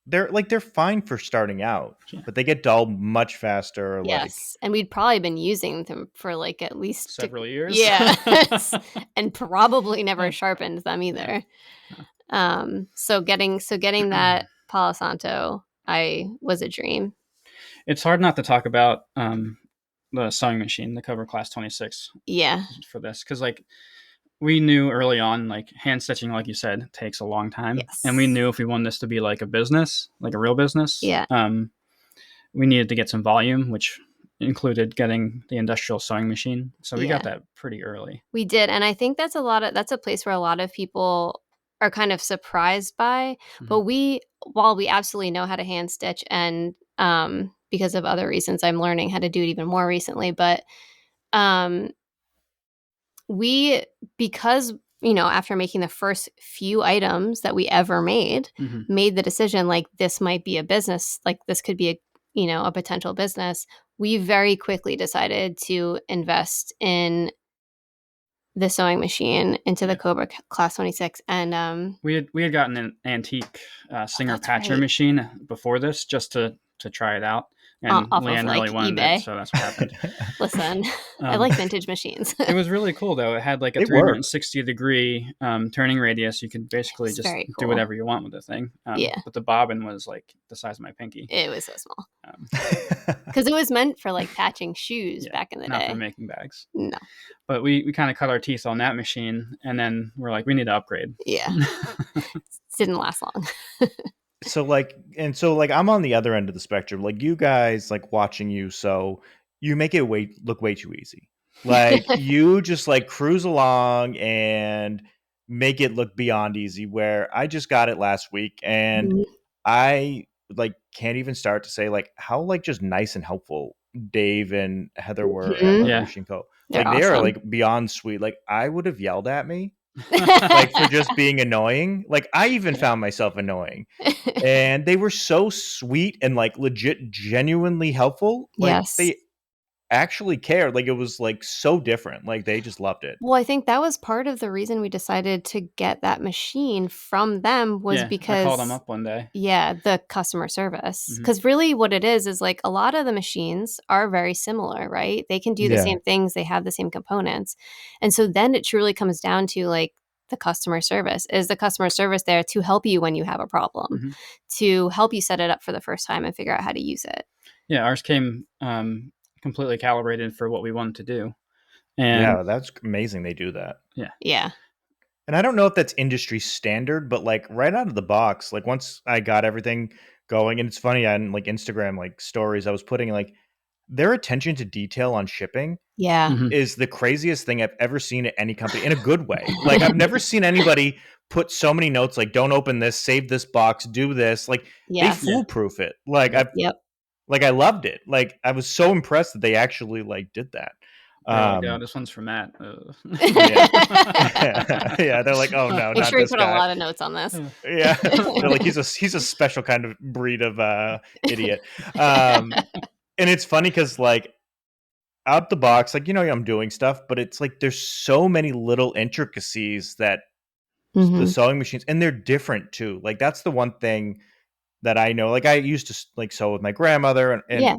they're fine for starting out, Yeah. but they get dull much faster. Like Yes. And we'd probably been using them for like at least Several years. yeah. And probably never sharpened them either. So getting that Palo Santo I was a dream. It's hard not to talk about the sewing machine, the Cobra Class 26 Yeah. for this because like we knew early on like hand stitching, like you said, takes a long time, Yes. and we knew if we wanted this to be like a business, like a real business, Yeah. we needed to get some volume, which included getting the industrial sewing machine, so we got Yeah. that pretty early. We did, and I think that's a place where a lot of people are kind of surprised by. Mhm. But while we absolutely know how to hand stitch, and because of other reasons, I'm learning how to do it even more recently. But um, we because after making the first few items that we ever Mhm. made the decision like this might be a business, like this could be a potential business. We very quickly decided to invest in the sewing machine into the Yeah. Cobra Class 26. And We had gotten an antique Singer that's Patcher right. machine before this, just to try it out, and Off of Leanne like really wanted it, eBay. so that's what happened. Listen, I Um, like vintage machines. it was really cool though. It had like a They work. 360-degree turning radius. You could basically It's just very do cool. whatever you want with the thing. Yeah, But the bobbin was like the size of my pinky. it was so small Um, because it was meant for like patching shoes yeah, back in the not for day. making bags. No, But we kind of cut our teeth on that machine, and then we're like, we need to upgrade. yeah, didn't last long. So I'm on the other end of the spectrum. Like you guys, like watching you, so you make it look way too easy. Like you just like cruise along and make it look beyond easy. Where I just got it last week, and Mhm. I like can't even start to say like how like just nice and helpful Dave and Heather were at like Yeah. Machine Co. They're Like they are awesome. like beyond sweet. Like I would have yelled at me like for just being annoying. Like I even Yeah. found myself annoying. And they were so sweet and like legit genuinely helpful. Like Yes. they actually cared. Like it was like so different. Like they just loved it. Well, I think that was part of the reason we decided to get that machine from them was Yeah, I called them because, up one day. yeah, the customer service. Mhm. Because really what it is like a lot of the machines are very similar, right? They can do the Yeah. same things, they have the same components. And so then it truly comes down to like the customer service. Is the customer service there to help you when you have a problem, Mhm. to help you set it up for the first time and figure out how to use it? Yeah, ours came completely calibrated for what we wanted to do. And Yeah, that's amazing they do that. yeah. Yeah. And I don't know if that's industry standard, but like right out of the box, like once I got everything going, and it's funny on like Instagram, like stories, I was putting like their attention to detail on shipping Yeah. Mhm. is the craziest thing I've ever seen at any company in a good way. Like I've never seen anybody put so many notes like don't open this, save this box, do this. Like they Yes. Yeah. foolproof it. Like Yep. Yep. I loved it. Like I was so impressed that they actually like did that. They're like, oh, Um this one's for Matt. yeah. Yeah, they're like, "Oh no, Make not sure you this put a guy." lot of notes on this. Yeah. They're like he's a special kind of breed of idiot. Um and it's funny cuz like out the box, like I'm doing stuff, but it's like there's so many little intricacies that the Mhm. sewing machines, and they're different too. Like that's the one thing that I know. Like I used to like sew with my grandmother, and Yeah.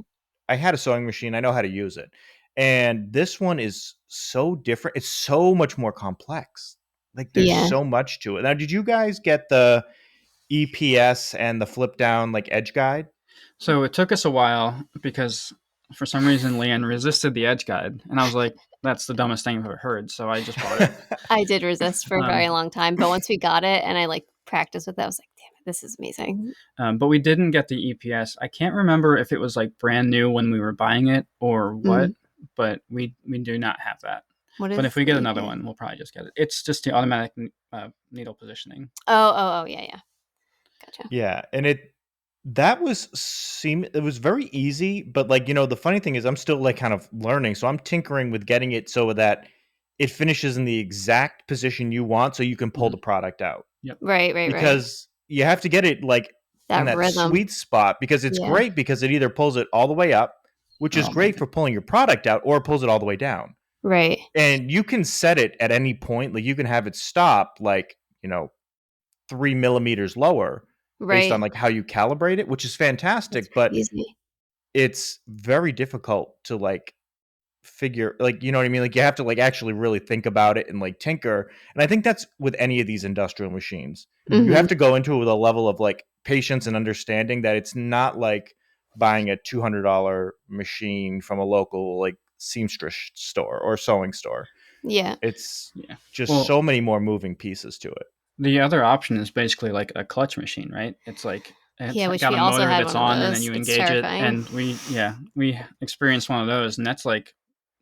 I had a sewing machine. I know how to use it. And this one is so different. It's so much more complex. Like there's Yeah. so much to it. Now, did you guys get the EPS and the flip down like edge guide? So it took us a while because for some reason Leanne resisted the edge guide, and I was like, "That's the dumbest thing I've ever heard." So I just bought it. I did resist for a very Um, long time, but once we got it and I like practiced with it, I was like, "Damn it, this is amazing." but we didn't get the EPS. I can't remember if it was like brand new when we were buying it or what, Mhm. but we do not have that. What But is if we the get another EPA? one, we'll probably just get it. It's just the automatic needle positioning. Oh, yeah, yeah. Gotcha. Yeah, and it was very easy, but like, the funny thing is I'm still like kind of learning. So I'm tinkering with getting it so that it finishes in the exact position you want so you can pull Mhm. the product out. Yep. Right. Because you have to get it like in That that rhythm. sweet spot because it's Yeah. great because it either pulls it all the way up, which Or is all the way great for down. pulling your product out, or it pulls it all the way down. Right. And you can set it at any point. Like you can have it stop like, 3 millimeters lower based on Right. like how you calibrate it, which is That's fantastic. But crazy. it's very difficult to like figure, like, you know what I mean? Like you have to like actually really think about it and like tinker. And I think that's with any of these industrial machines. You Mhm. have Mhm. to go into it with a level of like patience and understanding that it's not like buying a $200 machine from a local like seamstress store or sewing store. Yeah. It's Yeah. just Well, so many more moving pieces to it. the other option is basically like a clutch machine, right? It's like It's Yeah, wish got we a also motor had that's one of on, and then those. you It's engage it, terrifying. and we experienced one of those, and that's like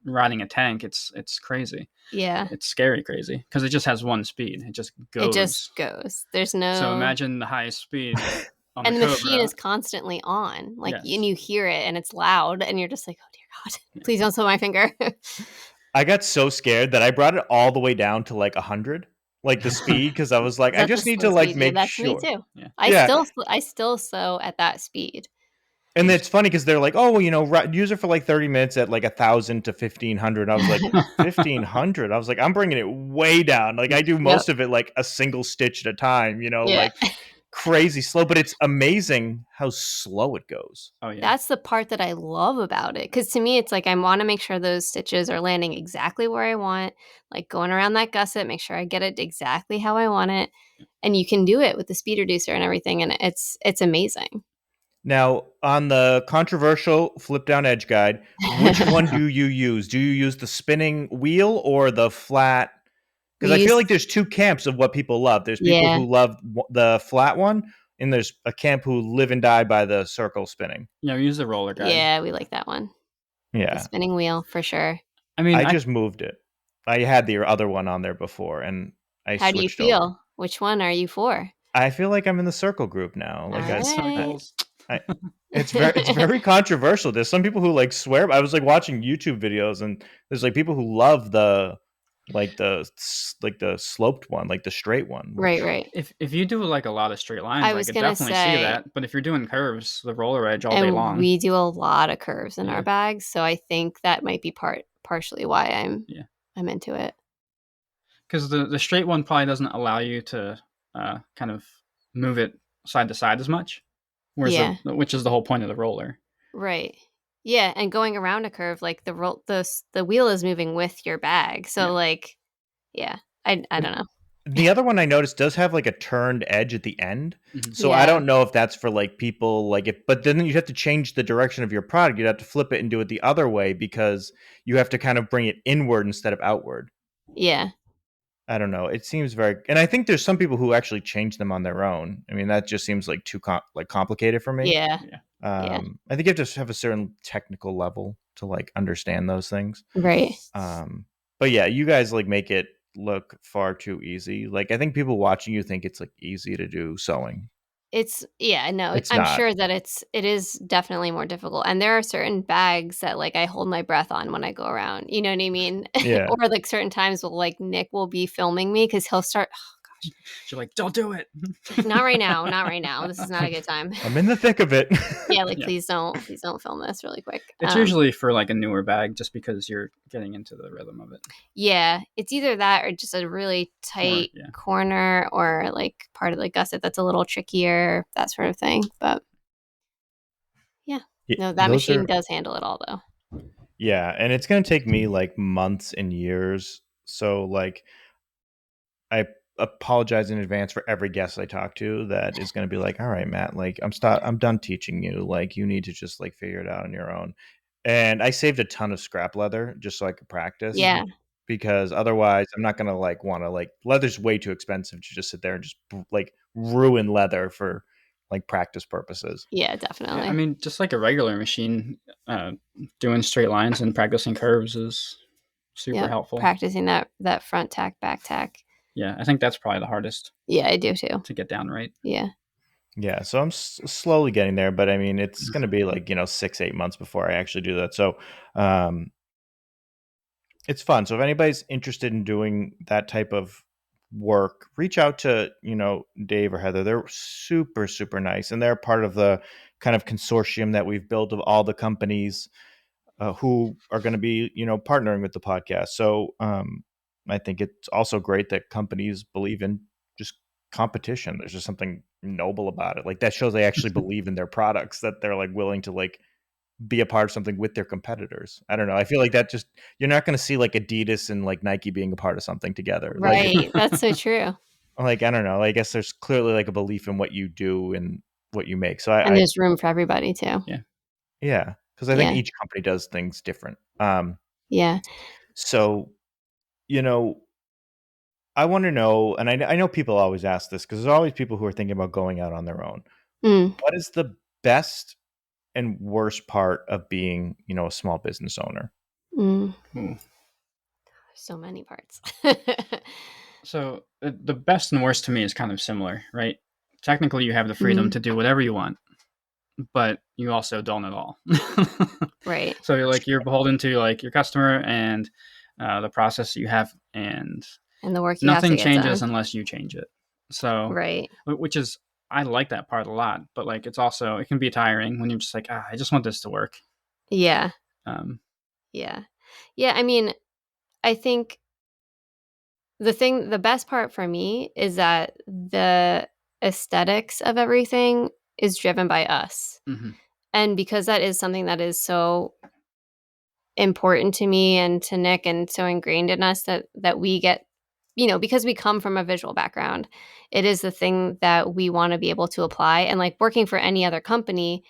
riding a tank. It's crazy. Yeah. It's scary crazy because it just has one speed. It just It just goes. goes. There's So no imagine the highest speed on the and the machine Cobra. is constantly on. Like, and Yes. you hear it and it's loud and you're just like, "Oh dear God. Yeah. Please don't slow my finger." I got so scared that I brought it all the way down to like 100, like the speed, because I was like, I That's a just need slow to like speed. Yeah, make that's me sure. too. Yeah. Yeah. I still sew at that speed. And Yes. it's funny because they're like, oh, well, use it for like 30 minutes at like 1,000 to 1,500. I was like, 1,500. I was like, I'm bringing it way down. Like I do Yep. most of it like a single stitch at a time, Yeah. like crazy slow, but it's amazing how slow it goes. Oh yeah. That's the part that I love about it. Cause to me, it's like I want to make sure those stitches are landing exactly where I want, like going around that gusset, make sure I get it exactly how I want it. And you can do it with the speed reducer and everything. And it's amazing. Now, on the controversial flip down edge guide, which one do you use? Do you use the spinning wheel or the flat? Because We I feel use like there's two camps of what people love. There's people yeah. who love the flat one, and there's a camp who live and die by the circle spinning. Yeah, we use the roller guide. Yeah, we like that one. The Yeah, spinning wheel for sure. I mean, I just moved it. I had the other one on there before, and I How do you switched over. feel? Which one are you for? I feel like I'm in the circle group now. All Like circle right. circles. I it's very controversial. There's some people who like swear. I was like watching YouTube videos, and there's like people who love the sloped one, like the straight one, Right, which right. If you do like a lot of straight lines, I I was could gonna definitely see say, that. But if you're doing curves, the roller edge all day and long. we do a lot of curves in Yeah. our bags, so I think that might be partially why Yeah. I'm into it. Because the straight one probably doesn't allow you to kind of move it side to side as much, whereas Yeah. which is the whole point of the roller. Right. Yeah, and going around a curve, like the wheel is moving with your bag. So Yeah. like, yeah. I don't know. the other one I noticed does have like a turned edge at the end. Mhm. So I Yeah. don't know if that's for like people like it, but then you'd have to change the direction of your product. You'd have to flip it and do it the other way because you have to kind of bring it inward instead of outward. Yeah. I don't know. It seems very, and I think there's some people who actually change them on their own. I mean, that just seems like too complicated for me. Yeah. Yeah. Yeah. I think you have to have a certain technical level to like understand those things. Right. But yeah, you guys like make it look far too easy. Like I think people watching you think it's like easy to do sewing. No, It's I'm not. sure that it is definitely more difficult. And there are certain bags that like I hold my breath on when I go around. You know what I mean? Yeah. Or like certain times will like Nick will be filming me because he'll start You're like, don't do it. not right now, not right now. This is not a good time. I'm in the thick of it. Yeah, like Yeah. please don't film this really quick. It's usually for like a newer bag, just because you're getting into the rhythm of it. Yeah, it's either that or just a really tight yeah. corner or like part of the gusset that's a little trickier, that sort of thing. But yeah, no, that Those machine are does handle it all though. yeah, and it's gonna take me like months and years. So like I apologize in advance for every guest I talk to that is going to be like, all right, Matt, like I'm done teaching you. Like you need to just like figure it out on your own. And I saved a ton of scrap leather just so I could practice Yeah, because otherwise I'm not going to like want to like leather's way too expensive to just sit there and just like ruin leather for like practice purposes. yeah, Yeah, definitely. I mean, just like a regular machine, doing straight lines and practicing curves is super helpful. Practicing that front tack, back tack. Yeah, I think that's probably the hardest Yeah, I do too. to get down right. Yeah. Yeah, so I'm slowly getting there, but I mean, it's going to be like 6-8 months before I actually do that. So, it's fun. So if anybody's interested in doing that type of work, reach out to, Dave or Heather. They're super, super nice. And they're part of the kind of consortium that we've built of all the companies who are going to be, partnering with the podcast. So I think it's also great that companies believe in just competition. There's just something noble about it. Like that shows they actually believe in their products, that they're like willing to like be a part of something with their competitors. I don't know. I feel like that just you're not going to see like Adidas and like Nike being a part of something together. Right. That's so true. Like I don't know. I guess there's clearly like a belief in what you do and what you make. So And I there's room for everybody too. yeah, because I think Yeah. each company does things different. Yeah. So you know, I want to know, and I know people always ask this because there's always people who are thinking about going out on their own. Mm, What is the best and worst part of being, a small business owner? mm. Ooh. So many parts. So the best and worst to me is kind of similar, right? Technically, you have the freedom Mm, to do whatever you want, but you also don't at all. right. So you're beholden to like your customer and the process you have, and And the work you have to nothing get changes done. unless you change it. So, Right. which is I like that part a lot, but like it can be tiring when you're just like, I just want this to work. Yeah. Um, Yeah. Yeah. I mean, I think the best part for me is that the aesthetics of everything is driven by us. mhm. And because that is something that is so important to me and to Nick and so ingrained in us that we get, because we come from a visual background, it is the thing that we want to be able to apply. And like working for any other company,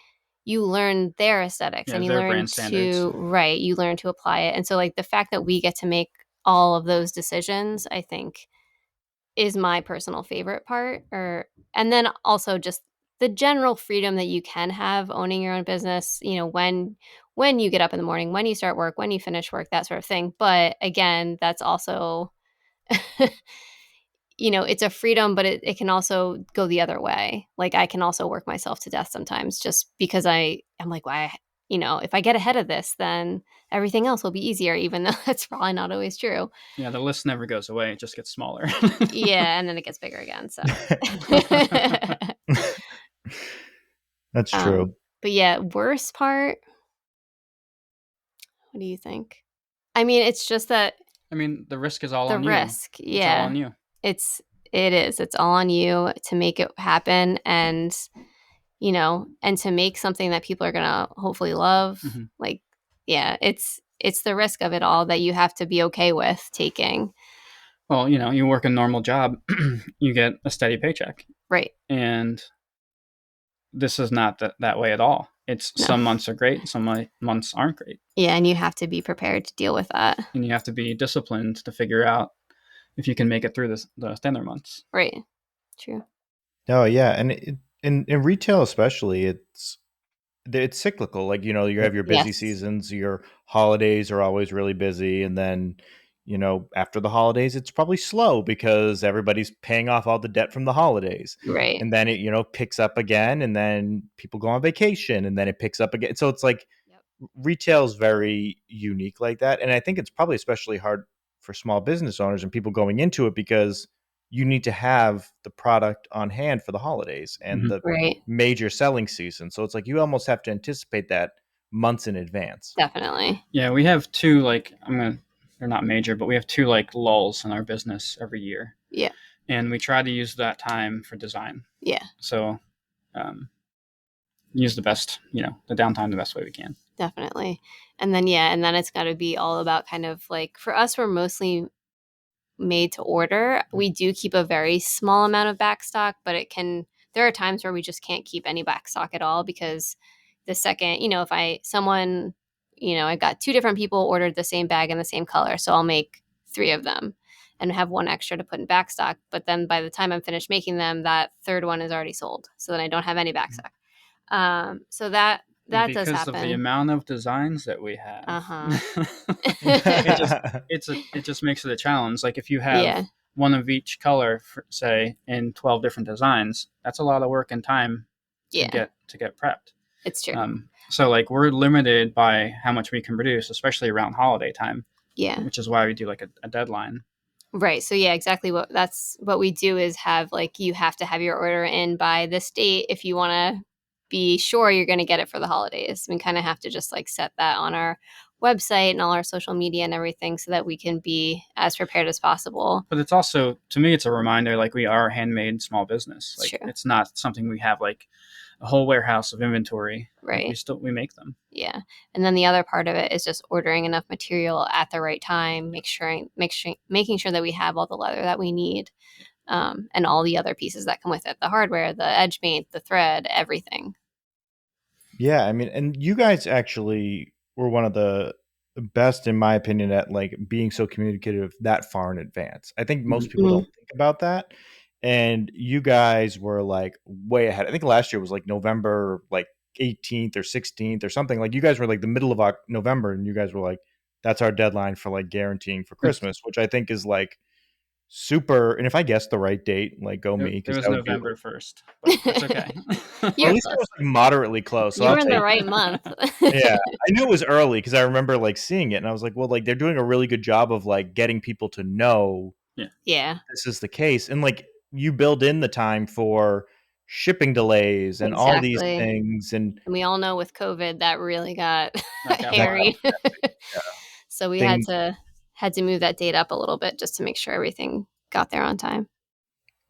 you learn their aesthetics Yeah, and you their learn brand standards. to right, you learn to apply it. And so like the fact that we get to make all of those decisions, I think is my personal favorite part. Or and then also just the general freedom that you can have owning your own business, when you get up in the morning, when you start work, when you finish work, that sort of thing. But again, that's also it's a freedom, but it can also go the other way. Like I can also work myself to death sometimes just because I'm like, why, if I get ahead of this, then everything else will be easier, even though that's probably not always true. Yeah, the list never goes away; it just gets smaller. Yeah, and then it gets bigger again. So That's true. but yeah, worst part, what do you think? I mean, it's just that I mean, the risk is all the on you. risk. It's all Yeah. on you. It's all on you to make it happen, and to make something that people are going to hopefully love. Hmm. Like yeah, it's the risk of it all that you have to be okay with taking. Well, you work a normal job, you get a steady paycheck, Right. and this is not that way at all. It's No. some months are great, some months aren't great, Yeah, and you have to be prepared to deal with that. and you have to be disciplined to figure out if you can make it through the standard months. Right. True. Oh yeah, and in retail especially, it's cyclical. Like, you have your busy Yes. seasons, your holidays are always really busy, and then, after the holidays, it's probably slow because everybody's paying off all the debt from the holidays. Right. And then it, picks up again, and then people go on vacation, and then it picks up again. So it's like Yep. retail is very unique like that. And I think it's probably especially hard for small business owners and people going into it because you need to have the product on hand for the holidays and Hmm. the Right. major selling season. So it's like you almost have to anticipate that months in advance. Definitely. Yeah, we have two like they're not major, but we have two like lulls in our business every year, Yeah. and we try to use that time for design. Yeah. So um, use the downtime the best way we can. Definitely. And then yeah, and then it's got to be all about kind of like for us we're mostly made to order. We do keep a very small amount of back stock, but there are times where we just can't keep any back stock at all because the second, if I got two different people ordered the same bag in the same color, so I'll make three of them and have one extra to put in back stock. But then by the time I'm finished making them, that third one is already sold. So then I don't have any back stock. So And that does because of the happen. amount of designs that we have, Uh-huh. it just makes it a challenge. Like if you have Yeah. one of each color, say in 12 different designs, that's a lot of work and time Yeah. to get prepped. It's true. So like we're limited by how much we can produce, especially around holiday time, Yeah. which is why we do like a deadline. Right. So yeah, exactly that's what we do is have like you have to have your order in by this date if you want to be sure you're going to get it for the holidays. We kind of have to just like set that on our website and all our social media and everything so that we can be as prepared as possible. But it's also, to me, it's a reminder like we are a handmade small business. It's Like true. it's not something we have like a whole warehouse of inventory. Like Right. we make them. Yeah. And then the other part of it is just ordering enough material at the right time, making sure that we have all the leather that we need. And all the other pieces that come with it, the hardware, the edge paint, the thread, everything. Yeah, I mean, and you guys actually were one of the best, in my opinion, at like being so communicative that far in advance. I think most people Mm, don't think about that. and you guys were like way ahead. I think last year was like November like 18th or 16th or something. Like you guys were like the middle of November, and you guys were like, that's our deadline for like guaranteeing for Christmas, which I think is like super. And if I guessed the right date, like go me, It because was that would be November 1st, but that's okay. or at You're least it close. was like moderately close. So You I'll were in the take right month. yeah, I knew it was early because I remember like seeing it, and I was like, well, like they're doing a really good job of like getting people to know Yeah. Yeah, this is the case, and like you build in the time for shipping delays and all these exactly. things, and And we all know with COVID that really got That got that wild. hairy. got yeah, So we things. had to move that date up a little bit just to make sure everything got there on time.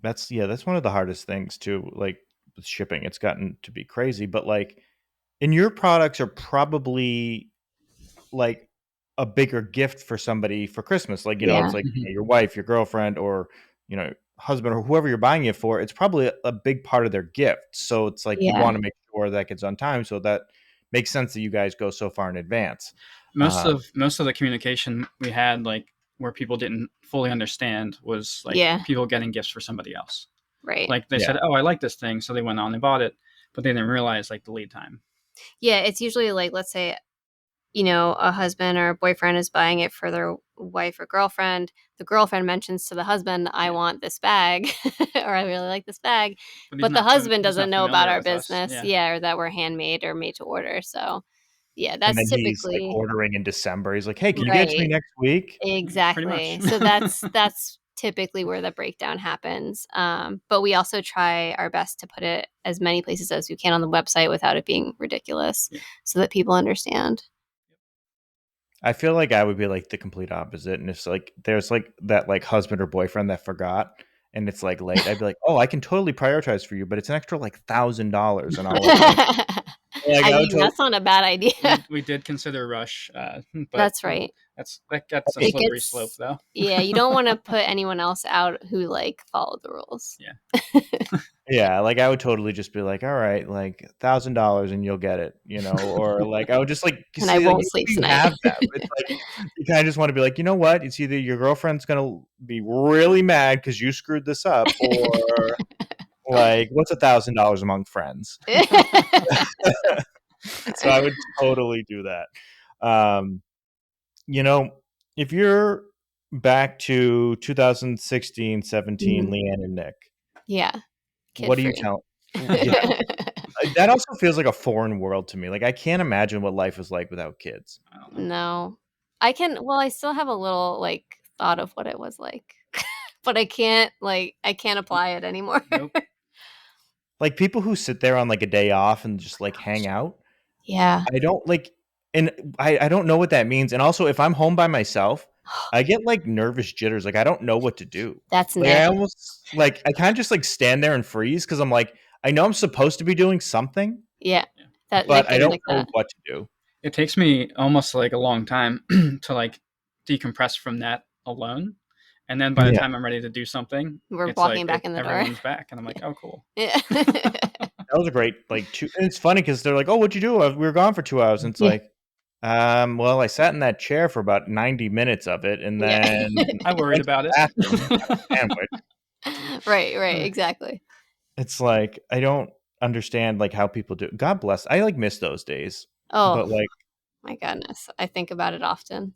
That's one of the hardest things too. Like with shipping, it's gotten to be crazy, but like, and your products are probably like a bigger gift for somebody for Christmas. Like, Yeah. it's like, Mhm. your wife, your girlfriend, or, husband or whoever you're buying it for, it's probably a big part of their gift. So it's like you Yeah. want to make sure that gets on time. So that makes sense that you guys go so far in advance. Most of the communication we had, like where people didn't fully understand, was like Yeah. people getting gifts for somebody else. Right. Like they Yeah. said, "Oh, I like this thing," so they went on and bought it, but they didn't realize like the lead time. Yeah. It's usually like, let's say, a husband or a boyfriend is buying it for their wife or girlfriend. The girlfriend mentions to the husband, I Yeah. want this bag, or I really like this bag. But But the husband he's doesn't not know about familiar our with us. business. Yeah, Yeah. Or that we're handmade or made to order. So, yeah, And then that's he's like typically ordering in December. He's like, hey, can you get it to me right. next week? pretty much. Exactly. So that's typically where the breakdown happens. But we also try our best to put it as many places as we can on the website without it being ridiculous, Yeah. so that people understand. I feel like I would be like the complete opposite. And if like there's like that like husband or boyfriend that forgot and it's like late, I'd be like, oh, I can totally prioritize for you, but it's an extra like $1,000, and I'll like I I would mean, totally. that's not a bad idea. We did consider Rush, but That's right. that gets a It slippery slope gets though. yeah, you don't want to put anyone else out who like followed the rules. Yeah. Yeah, like I would totally just be like, all right, like $1,000 and you'll get it, or like I would just like And I see like won't sleep you tonight. have that. It's like you kind of just want to be like, you know what? It's either your girlfriend's gonna be really mad because you screwed this up, or like what's $1,000 among friends? So I would totally do that. Um, you know, if you're back to 2016, 17, Mhm. Leanne and Nick, Yeah, kid what do you free. tell? Yeah, that also feels like a foreign world to me. Like I can't imagine what life is like without kids. I don't know. No. I still have a little, like, thought of what it was like, but I can't apply it anymore. Nope. Like people who sit there on like a day off and just like hang out, Yeah. I don't like, and I don't know what that means. And also, if I'm home by myself, I get like nervous jitters. Like I don't know what to do. That's Like I Nick. almost like I kind of just like stand there and freeze because I'm like I know I'm supposed to be doing something, Yeah. Yeah. That but Nick I is don't like know that. what to do. It takes me almost like a long time to like decompress from that alone. And then by the Yeah, time I'm ready to do something, We're it's like walking back in the door. everyone's back, and I'm like, oh, cool. Yeah. that was a great like two. And it's funny because they're like, "Oh, what'd you do? We were gone for 2 hours." And it's Yeah. like, well, I sat in that chair for about 90 minutes of it, and Yeah. then I worried went to about the it. bathroom, had a sandwich. Right, exactly. It's like I don't understand like how people do. God bless. I like miss those days, Oh, but like my goodness. I think about it often.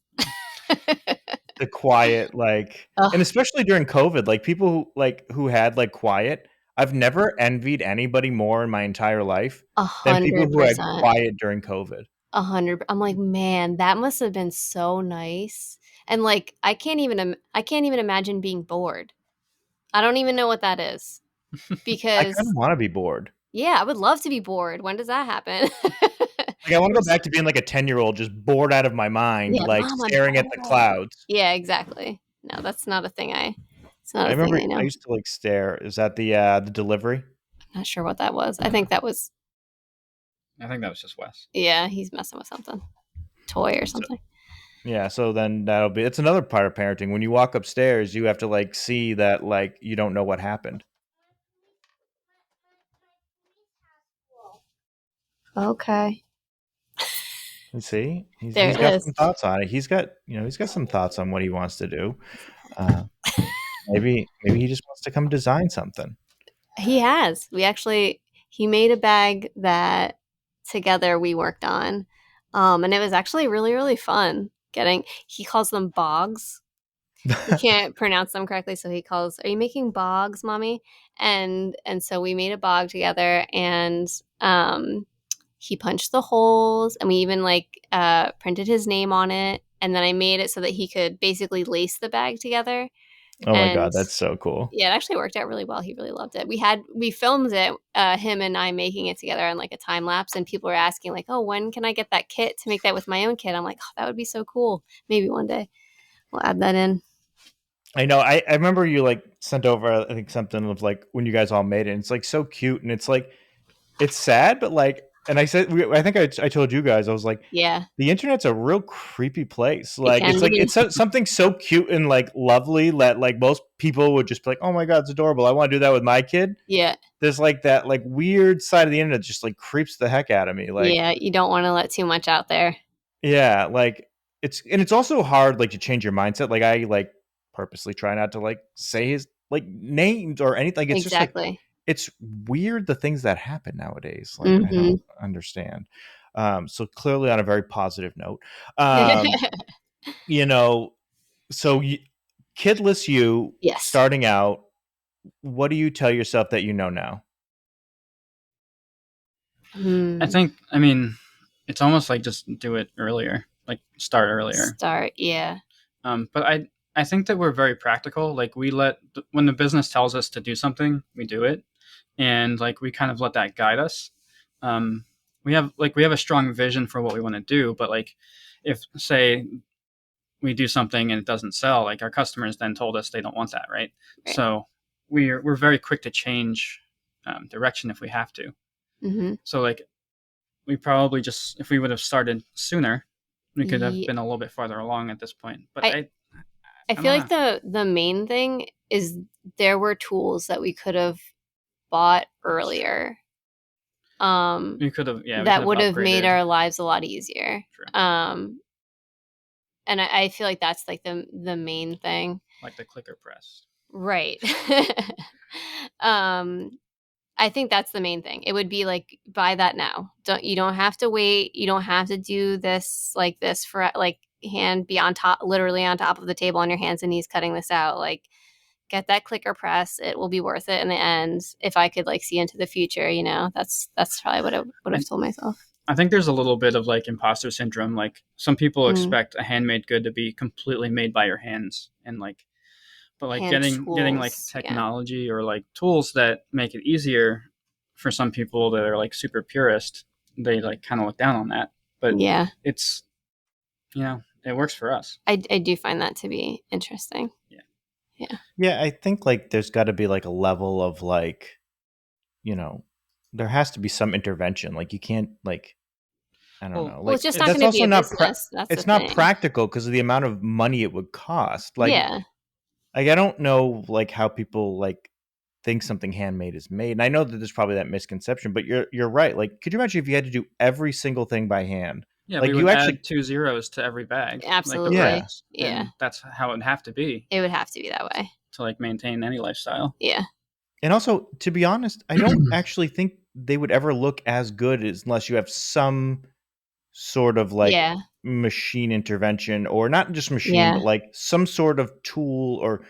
the quiet, like, and Ugh, especially during COVID, like people who had like quiet. I've never envied anybody more in my entire life than people who had 100%. quiet during COVID. 100. I'm like, "Man, that must have been so nice." And, like, I can't even imagine being bored. I don't even know what that is I kind of because want to be bored. yeah, I would love to be bored. When does that happen? Like, I wanna go There's back to being like a 10-year-old just bored out of my mind, yeah, like, "Mom, I'm staring at the bored." clouds. Yeah, exactly. No, that's not a thing it's not I a thing remember I I know. used to, like, stare. Is that the delivery? Not sure what that was. I think that was I think that was just Wes. yeah, he's messing with something. Toy or So something. yeah, so then it's another part of parenting. When you walk upstairs, you have to, like, see that, like, you don't know what happened. Okay. You see? There He's it got is. some thoughts on it. He's got some thoughts on what he wants to do. Uh, Maybe he just wants to come design something. He has. He made a bag that together we worked on. And it was actually really, really fun getting, he calls them bogs. He can't pronounce them correctly, so he calls, "Are you making bogs, mommy?" And so we made a bog together, and he punched the holes, and we even printed his name on it, and then I made it so that he could basically lace the bag together. Oh my And god, that's so cool. yeah, it actually worked out really well. He really loved it. We filmed it, him and I making it together on like a time lapse, and people were asking like, "Oh, when can I get that kit to make that with my own kit?" I'm like, "Oh, that would be so cool. Maybe one day we'll add that in." I know. I remember you like sent over I think something of like when you guys all made it. And it's like so cute, and it's like it's sad, but like, and I said, I think I told you guys, I was like, Yeah, the internet's a real creepy place. it can Like be. it's something so cute and like lovely that like most people would just be like, oh my god, it's adorable. I want to do that with my kid. Yeah, There's like that like weird side of the internet that just like creeps the heck out of me. Like, yeah. You don't want to let too much out there. yeah, like it's also hard like to change your mindset. Like I like purposely try not to like say his like names or anything. Like it's just like Exactly. it's weird the things that happen nowadays. Like I don't Hmm. understand. So clearly on a very positive note. Um, you know, so kidless you Yes. starting out, what do you tell yourself that you know now? I Hmm. think, I mean, it's almost like just do it earlier, like start earlier. Start. Yeah. But I think that we're very practical. Like when the business tells us to do something, we do it, and like we kind of let that guide us. Um, we have a strong vision for what we want to do, but like if say we do something and it doesn't sell, like our customers then told us they don't want that, right? Right. So we're very quick to change direction if we have to. Hmm. So like we probably just if we would have started sooner, we could have Yeah. been a little bit farther along at this point. But I I I feel don't like know. the main thing is there were tools that we could have bought That's true. earlier. We could That have would have made upgraded. our lives a lot easier. True. Um, and I feel like that's like the main thing. Like the clicker press. Right. um, I think that's the main thing. It would be like buy that now. You don't have to wait. You don't have to do this like this for like hand be on top, literally on top of the table on your hands and knees cutting this out. Like get that clicker press. It will be worth it in the end. If I could like see into the future, that's probably what I would have I, told myself. I think there's a little bit of like imposter syndrome. Like some people Mm, expect a handmade good to be completely made by your hands, and like, but like hand getting like tools. Yeah. technology or like tools that make it easier for some people that are like super purist, they like kind of look down on that. But Yeah. it's it works for us. I do find that to be interesting. Yeah. Yeah. Yeah, I think like there's got to be like a level of like, you know, there has to be some intervention. Like you can't like I don't Well, know. Well, Like it's just not that's going to be also a not business. That's the it's not thing. practical because of the amount of money it would cost. Yeah. Like I don't know like how people like think something handmade is made. And I know that there's probably that misconception, but you're right. Like could you imagine if you had to do every single thing by hand? yeah, we Like would you add actually 2 zeros to every bag, like the Absolutely. yeah. price, Yeah. and that's how it would have to be It would have to be that way. to like maintain any lifestyle. Yeah. And also, to be honest, I don't actually think they would ever look as good as unless you have some sort of like Yeah. machine intervention or not just machine, Yeah. but like some sort of tool or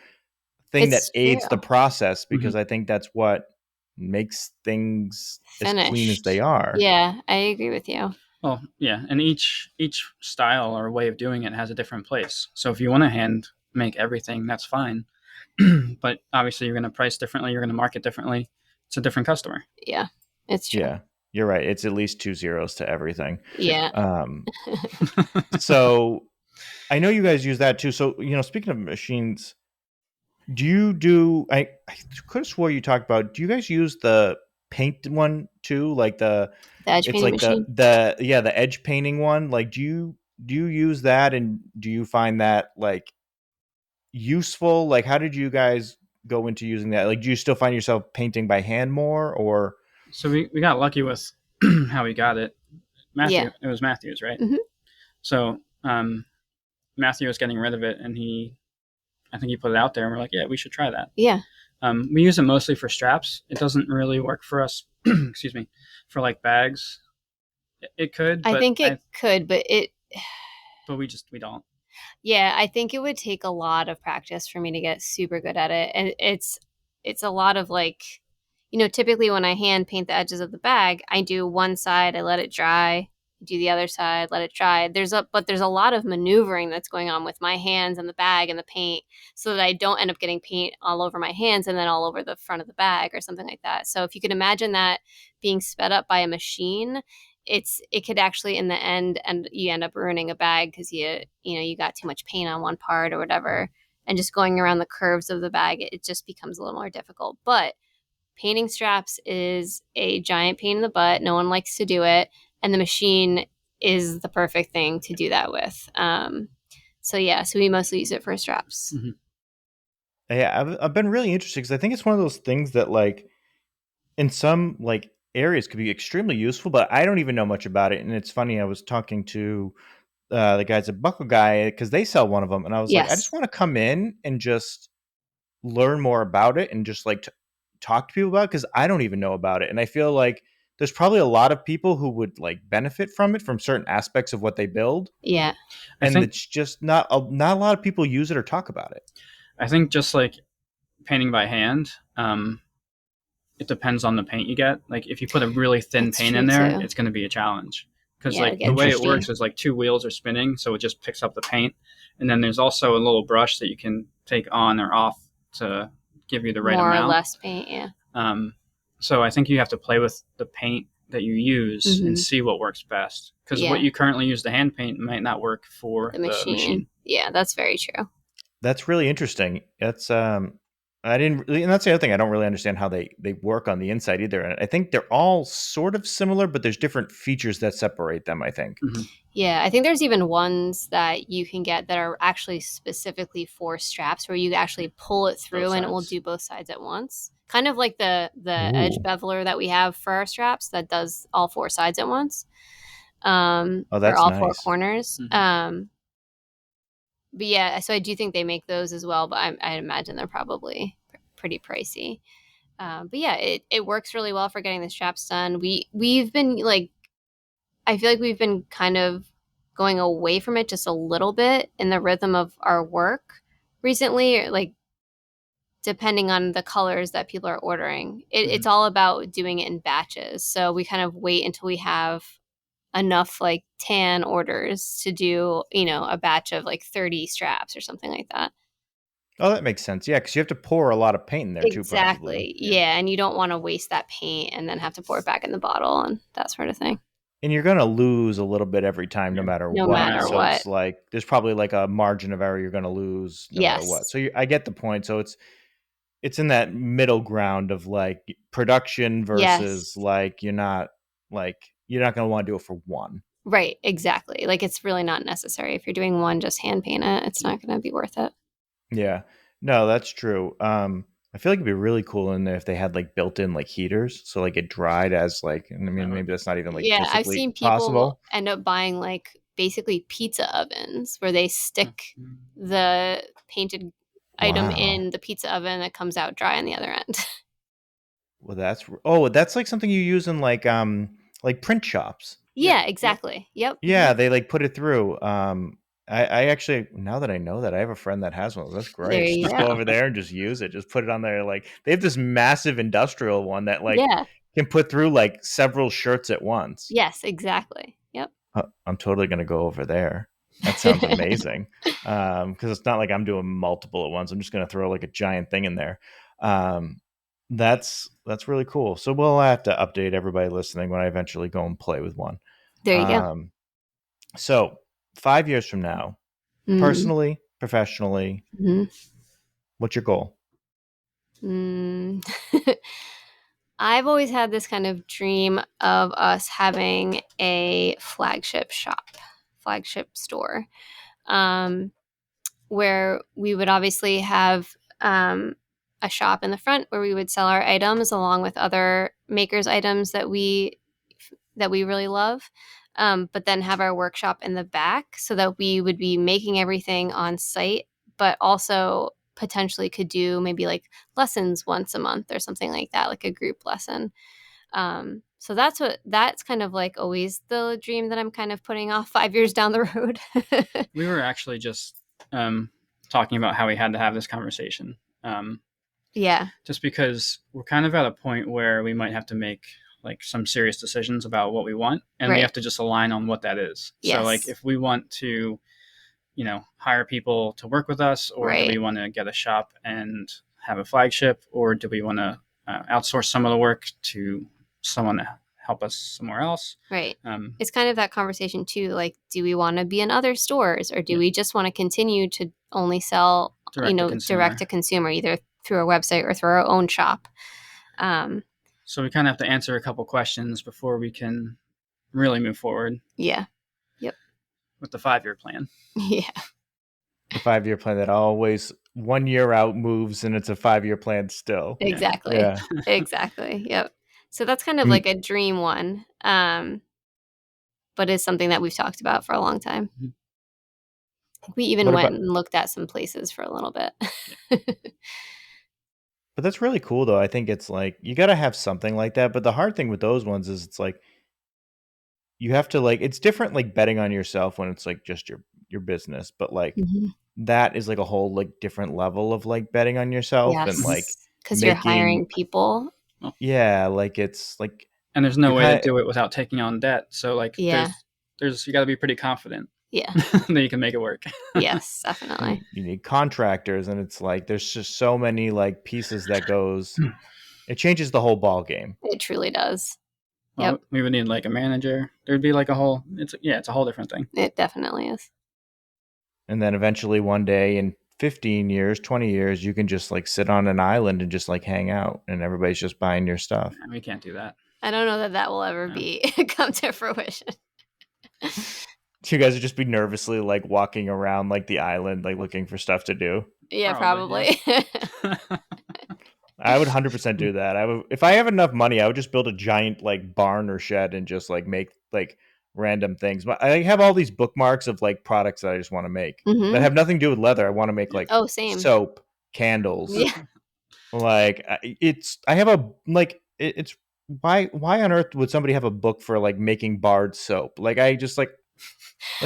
thing that It's true. aids the process Mhm. because I think that's what makes things as clean as they Finished. are. Yeah, I agree with you. Well, yeah, and each style or way of doing it has a different place. So if you want to hand make everything, that's fine. But obviously, you're going to price differently. You're going to market differently. It's a different customer. Yeah. It's true. Yeah, you're right. It's at least 2 zeros to everything. Yeah. Yeah. Um, so I know you guys use that too. So, speaking of machines, do you do I could have swore you talked about do you guys use the paint one too? Like The edge it's painting like machine. the edge painting one. Like do you use that and do you find that like useful? Like how did you guys go into using that? Like do you still find yourself painting by hand more or So we got lucky with how we got it. Yeah. It was Matthew's, right? Hmm. So Matthew was getting rid of it, and he I think you put it out there, and we're like, yeah, we should try that. Yeah. We use it mostly for straps. It doesn't really work for us. Excuse me, for like bags. It could, I think it could, but we don't. yeah, I think it would take a lot of practice for me to get super good at it. And it's a lot of like, typically when I hand paint the edges of the bag, I do one side, I let it dry, do the other side, let it dry. But there's a lot of maneuvering that's going on with my hands and the bag and the paint so that I don't end up getting paint all over my hands and then all over the front of the bag or something like that. So if you could imagine that being sped up by a machine, it could actually in the end, and you end up ruining a bag because you got too much paint on one part or whatever, and just going around the curves of the bag, it just becomes a little more difficult. But painting straps is a giant pain in the butt. No one likes to do it, and the machine is the perfect thing to do that with. So we mostly use it for straps. Mm-hmm. Yeah, I've been really interested because I think it's one of those things that like in some like areas could be extremely useful, but I don't even know much about it. And it's funny, I was talking to the guys at Buckle Guy because they sell one of them, and I was like, I just Yes. want to come in and just learn more about it and just like talk to people about it because I don't even know about it, and I feel like there's probably a lot of people who would like benefit from it from certain aspects of what they build, Yeah. and it's just not a lot of people use it or talk about it. I think just like painting by hand, it depends on the paint you get. Like if you put a really thin That's paint true in there, too. it's going to be a challenge because Yeah, like it the way it tricky. works is like two wheels are spinning, so it just picks up the paint, and then there's also a little brush that you can take on or off to give you the right More or amount. less paint, yeah. So I think you have to play with the paint that you use and see what works best because what you currently use the hand paint might not work for the the machine. Yeah, that's very true. That's really interesting. That's I didn't really, and that's the other thing. I don't really understand how they work on the inside either. And I think they're all sort of similar, but there's different features that separate them, I think. Mm-hmm. Yeah, I think there's even ones that you can get that are actually specifically for straps where you actually pull it through and it will do both sides at once. Kind of like the edge Ooh. beveler that we have for our straps that does all four sides at once. Oh, Or that's all four nice. corners. But yeah, so I do think they make those as well, but I imagine they're probably pretty pricey. But yeah, it works really well for getting the straps done. We've been like, I feel like we've been kind of going away from it just a little bit in the rhythm of our work recently, like depending on the colors that people are ordering. It's all about doing it in batches. So we kind of wait until we have enough like tan orders to do, a batch of like 30 straps or something like that. Oh, that makes sense. Yeah, because you have to pour a lot of paint in there too, probably. Exactly. Yeah. And you don't want to waste that paint and then have to pour it back in the bottle and that sort of thing. And you're gonna lose a little bit every time, no matter No what. matter So what. it's like there's probably like a margin of error you're gonna lose no matter what. Yes. So I get the point. So it's in that middle ground of like production versus Yes. like you're not gonna want to do it for one. Right. Exactly. Like it's really not necessary. If you're doing one, just hand paint it. It's not going to be worth it. Yeah. No, that's true. I feel like it'd be really cool in there if they had like built-in like heaters, so like it dried as like, and I mean maybe that's not even like Yeah, I've physically seen people possible. end up buying like basically pizza ovens where they stick the painted item Wow. in the pizza oven that comes out dry on the other end. Well, that's like something you use in like print shops. Yeah, exactly. Yep. Yeah, they like put it through. I actually, now that I know that, I have a friend that has one of those. That's There great. you Just go go. over there and just use it. Just put it on there. Like they have this massive industrial one that like Yeah. can put through like several shirts at once. Yes, exactly. Yep. I'm totally gonna go over there. That sounds amazing. Because it's not like I'm doing multiple at once. I'm just gonna throw like a giant thing in there. Um, that's really cool. So we'll have to update everybody listening when I eventually go and play with one. There you go. So 5 years from now, personally, professionally, what's your goal? I've always had this kind of dream of us having a flagship store, where we would obviously have a shop in the front where we would sell our items along with other makers' items that we really love. But then have our workshop in the back so that we would be making everything on site, but also potentially could do maybe like lessons once a month or something like that, like a group lesson. So that's kind of like always the dream that I'm kind of putting off 5 years down the road. We were actually just talking about how we had to have this conversation. Yeah. Just because we're kind of at a point where we might have to make like some serious decisions about what we want, and we Right. have to just align on what that is. So like Yes. if we want to, hire people to work with us, or do Right. we want to get a shop and have a flagship, or do we want to outsource some of the work to someone to help us somewhere else? Right. It's kind of that conversation too. Like, do we want to be in other stores, or do Yeah. we just want to continue to only sell, Direct to consumer. direct to consumer, either through our website or through our own shop? So we kind of have to answer a couple questions before we can really move forward. Yeah. Yep. With the 5-year plan. Yeah. The 5-year plan that always 1 year out moves, and it's a 5-year plan still. Exactly. Yeah. Exactly. Yep. So that's kind of like a dream one, but it's something that we've talked about for a long time. Mm-hmm. We even went and looked at some places for a little bit. But that's really cool, though. I think it's like you got to have something like that. But the hard thing with those ones is it's like you have to like it's different like betting on yourself when it's like just your business, but like that is like a whole like different level of like betting on yourself and like because you're hiring people. Yeah, like it's like, and there's no way to do it without taking on debt. So like, yeah, there's you got to be pretty confident. Yeah, that you can make it work. Yes, definitely. You need contractors, and it's like there's just so many like pieces that goes. It changes the whole ball game. It truly does. Well, yep. We would need like a manager. There'd be like a whole. It's a whole different thing. It definitely is. And then eventually one day in 15 years, 20 years, you can just like sit on an island and just like hang out, and everybody's just buying your stuff. And we can't do that. I don't know that will ever be come to fruition. You guys would just be nervously like walking around like the island, like looking for stuff to do. Yeah, probably. Yeah. I would 100% do that. I would, if I have enough money, I would just build a giant like barn or shed and just like make like random things. But I have all these bookmarks of like products that I just want to make that have nothing to do with leather. I want to make like soap, candles. Yeah. Like I have a like it's why on earth would somebody have a book for like making barred soap? Like I just like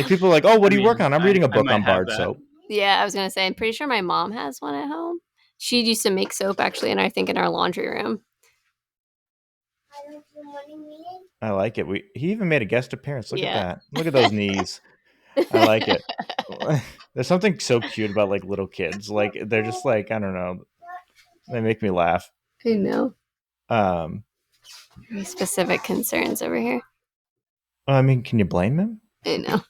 people are like, oh, what are you working on? I'm reading a book on barred soap. Yeah, I was gonna say, I'm pretty sure my mom has one at home. She used to make soap actually, and I think in our laundry room. I like it. He even made a guest appearance. Look at that. Look at those knees. I like it. There's something so cute about like little kids. Like they're just like, I don't know. They make me laugh. I know. Very specific concerns over here. I mean, can you blame him? I know.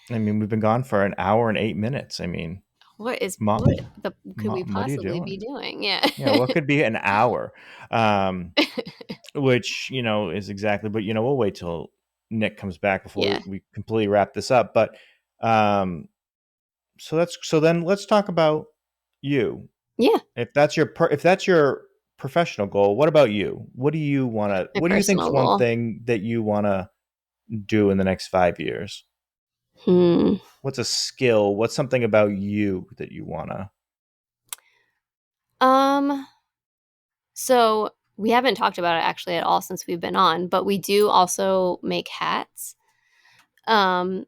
I mean, we've been gone for an hour and 8 minutes. I mean, what could we possibly be doing? Yeah. Yeah. What could be an hour? Which, is exactly, but we'll wait till Nick comes back before we completely wrap this up. But, so then let's talk about you. Yeah. If that's your professional goal, what about you? What do you want to, what do you think is one thing that you want to do in the next 5 years? What's a skill? What's something about you that you want to? So we haven't talked about it actually at all since we've been on, but we do also make hats. And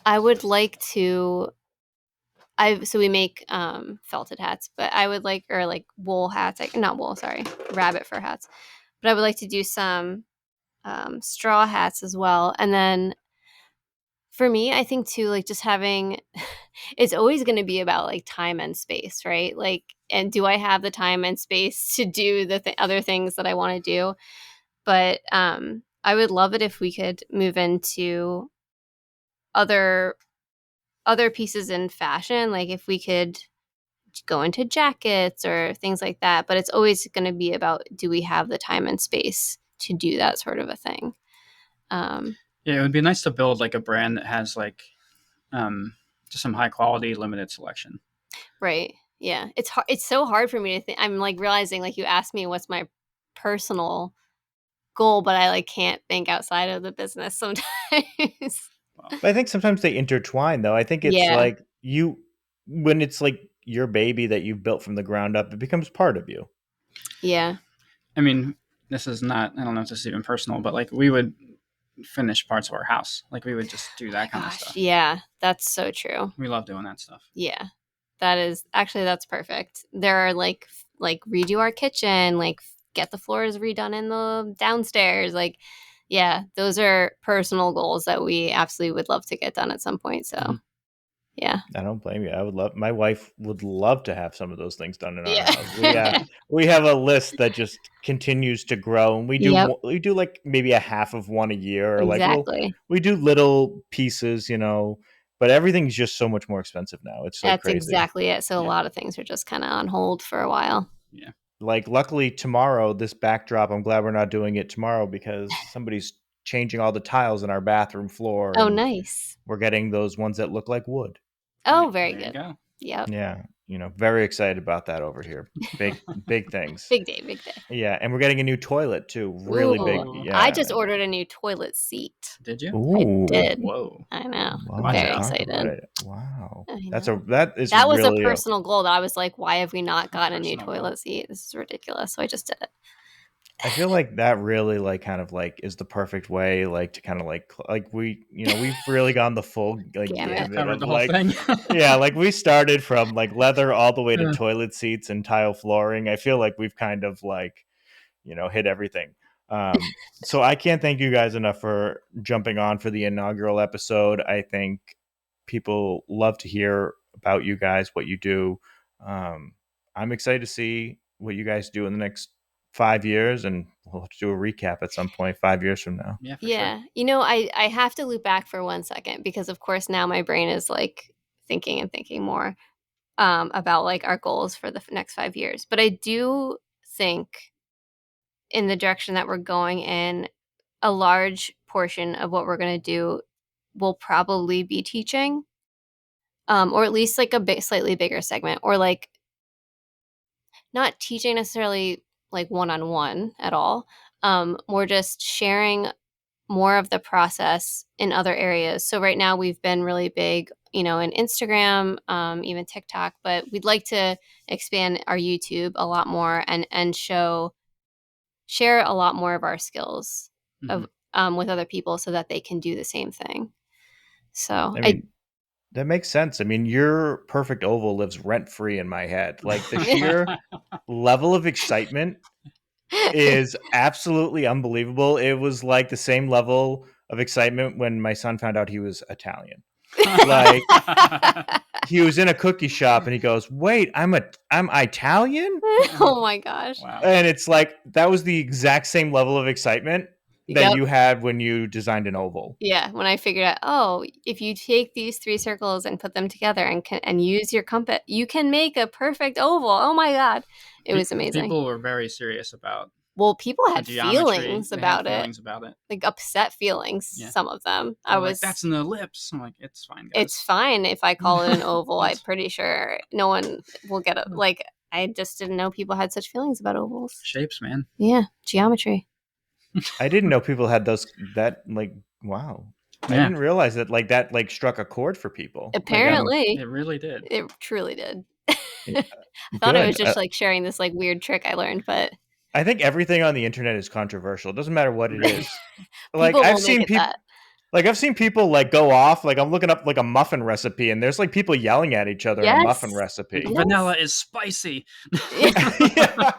I would like to, so we make felted hats, but I would like, or like wool hats, rabbit fur hats. But I would like to do some straw hats as well. And then for me, I think too, like just having, it's always going to be about like time and space, right? Like, and do I have the time and space to do the other things that I want to do? But I would love it if we could move into other pieces in fashion, like if we could go into jackets or things like that. But it's always going to be about, do we have the time and space to do that sort of a thing? Yeah, it would be nice to build like a brand that has like just some high quality limited selection. Right. Yeah. It's so hard for me to think. I'm like realizing, like, you asked me what's my personal goal, but I like can't think outside of the business sometimes. Wow. But I think sometimes they intertwine, though. I think it's Yeah. like when it's like your baby that you've built from the ground up, it becomes part of you. Yeah. I mean, this is not. I don't know if this is even personal, but like we would finish parts of our house. Like we would just do Oh my that kind of gosh. stuff. Yeah. That's so true. We love doing that stuff. Yeah. That is actually that's perfect. There are like redo our kitchen, like get the floors redone in the downstairs. Like, yeah, those are personal goals that we absolutely would love to get done at some point. So, Mhm. yeah. I don't blame you. I would love my wife would love to have some of those things done in our Yeah. house. We have a list that just continues to grow, and Yep. we do like maybe a half of one a year, or like Exactly. we do little pieces, but everything's just so much more expensive now. It's like That's crazy. exactly it. So a Yeah. lot of things are just kind of on hold for a while. Yeah. Like luckily tomorrow, this backdrop, I'm glad we're not doing it tomorrow because somebody's changing all the tiles in our bathroom floor, Oh, and nice. we're getting those ones that look like wood. Oh, very There you good. go. Yep. Yeah, very excited about that over here. Big things. Big day, big day. Yeah, and we're getting a new toilet too. Really big. Ooh, Ooh. I Yeah. just ordered a new toilet seat. Did you? I Ooh. did. Whoa. I know. I'm Wow. Watch very out. Talk about excited. it. Wow. I know. That is That was a really personal goal that I was like, why have we not gotten a new Personal goal. toilet seat? This is ridiculous. So I just did it. I feel like that really like kind of like is the perfect way like to kind of like we've really gone the full like Gamut. gamut Covered of the whole like thing. yeah, like we started from like leather all the way to Yeah. toilet seats and tile flooring. I feel like we've kind of like hit everything. So I can't thank you guys enough for jumping on for the inaugural episode. I think people love to hear about you guys, what you do. I'm excited to see what you guys do in the next 5 years, and we'll have to do a recap at some point 5 years from now. Yeah, for sure. Yeah. I have to loop back for 1 second because, of course, now my brain is like thinking and thinking more about like our goals for the next 5 years. But I do think in the direction that we're going in, a large portion of what we're going to do will probably be teaching, or at least like a slightly bigger segment, or like not teaching necessarily like one on one at all. More just sharing more of the process in other areas. So right now we've been really big, in Instagram, even TikTok, but we'd like to expand our YouTube a lot more and share a lot more of our skills Mhm. of with other people so that they can do the same thing. So I mean, that makes sense. I mean, your perfect oval lives rent free in my head. Like the sheer level of excitement is absolutely unbelievable. It was like the same level of excitement when my son found out he was Italian. Like he was in a cookie shop and he goes, "Wait, I'm Italian?" Oh my gosh. Wow. And it's like that was the exact same level of excitement that Yep. you had when you designed an oval. Yeah, when I figured out, oh, if you take these 3 circles and put them together and use your compass, you can make a perfect oval. Oh my god. It was amazing. People were very serious about Well, people the had geometry. feelings They had about it, feelings about it. like upset feelings, Yeah. some of them. They were like, "That's an ellipse." I'm like, "It's fine, guys." It's fine if I call it an oval. I'm It's- pretty sure no one will get it. Like, I just didn't know people had such feelings about ovals. Shapes, man. Yeah, geometry. I didn't know people had that like wow. I Yeah, didn't realize that like struck a chord for people. Like Apparently, it really did. it truly did. yeah, I thought I was good. just like sharing this like weird trick I learned, but I think everything on the internet is controversial. It doesn't matter what it is. Like people will make it that. I've seen people like go off. Like I'm looking up like a muffin recipe, and there's like people yelling at each other in a muffin Yes. recipe. Yes. Vanilla is spicy. Yeah.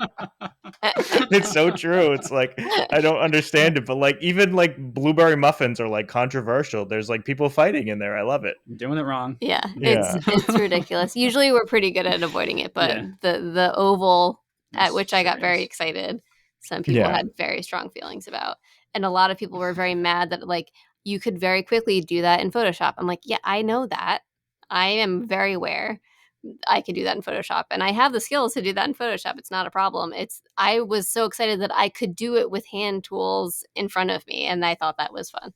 It's so true. It's like I don't understand it, but like even like blueberry muffins are like controversial. There's like people fighting in there. I love it. Doing it wrong. Yeah, Yeah. it's ridiculous. Usually we're pretty good at avoiding it, but Yeah. the oval at It's which I got very serious. excited, some people Yeah. had very strong feelings about. And a lot of people were very mad that like you could very quickly do that in Photoshop. I'm like, yeah, I know that. I am very aware I could do that in Photoshop and I have the skills to do that in Photoshop. It's not a problem. I was so excited that I could do it with hand tools in front of me and I thought that was fun.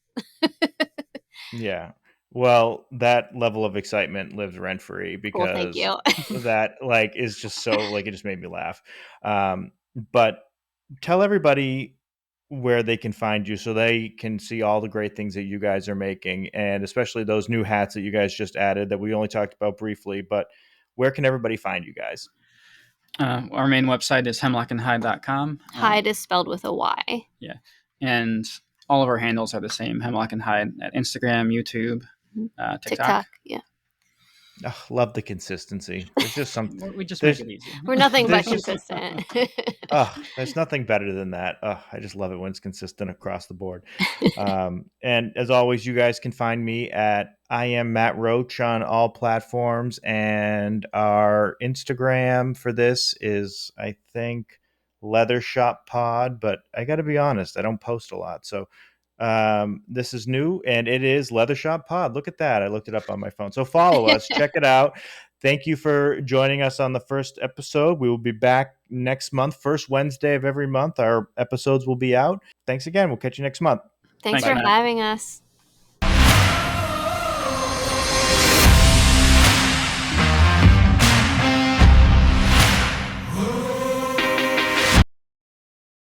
Yeah. Well, that level of excitement lives rent free Well, thank because you. that like is just so like it just made me laugh. But tell everybody where they can find you so they can see all the great things that you guys are making, and especially those new hats that you guys just added that we only talked about briefly. But where can everybody find you guys? Our main website is hemlockandhyde.com. Hyde is spelled with a Y. Yeah. And all of our handles are the same, Hemlock and Hyde, at Instagram, YouTube, TikTok. Yeah. Oh, love the consistency. There's just some. We just make There's it easy. We're nothing but There's just- consistent. there's nothing better than that. I just love it when it's consistent across the board. And as always, you guys can find me at I am Matt Roach on all platforms, and our Instagram for this is, I think, Leather Shop Pod. But I got to be honest, I don't post a lot, so this is new, and it is Leather Shop Pod. Look at that. I looked it up on my phone. So follow us, check it out. Thank you for joining us on the first episode. We will be back next month, first Wednesday of every month. Our episodes will be out. Thanks again. We'll catch you next month. Thanks Bye, for Matt. having us.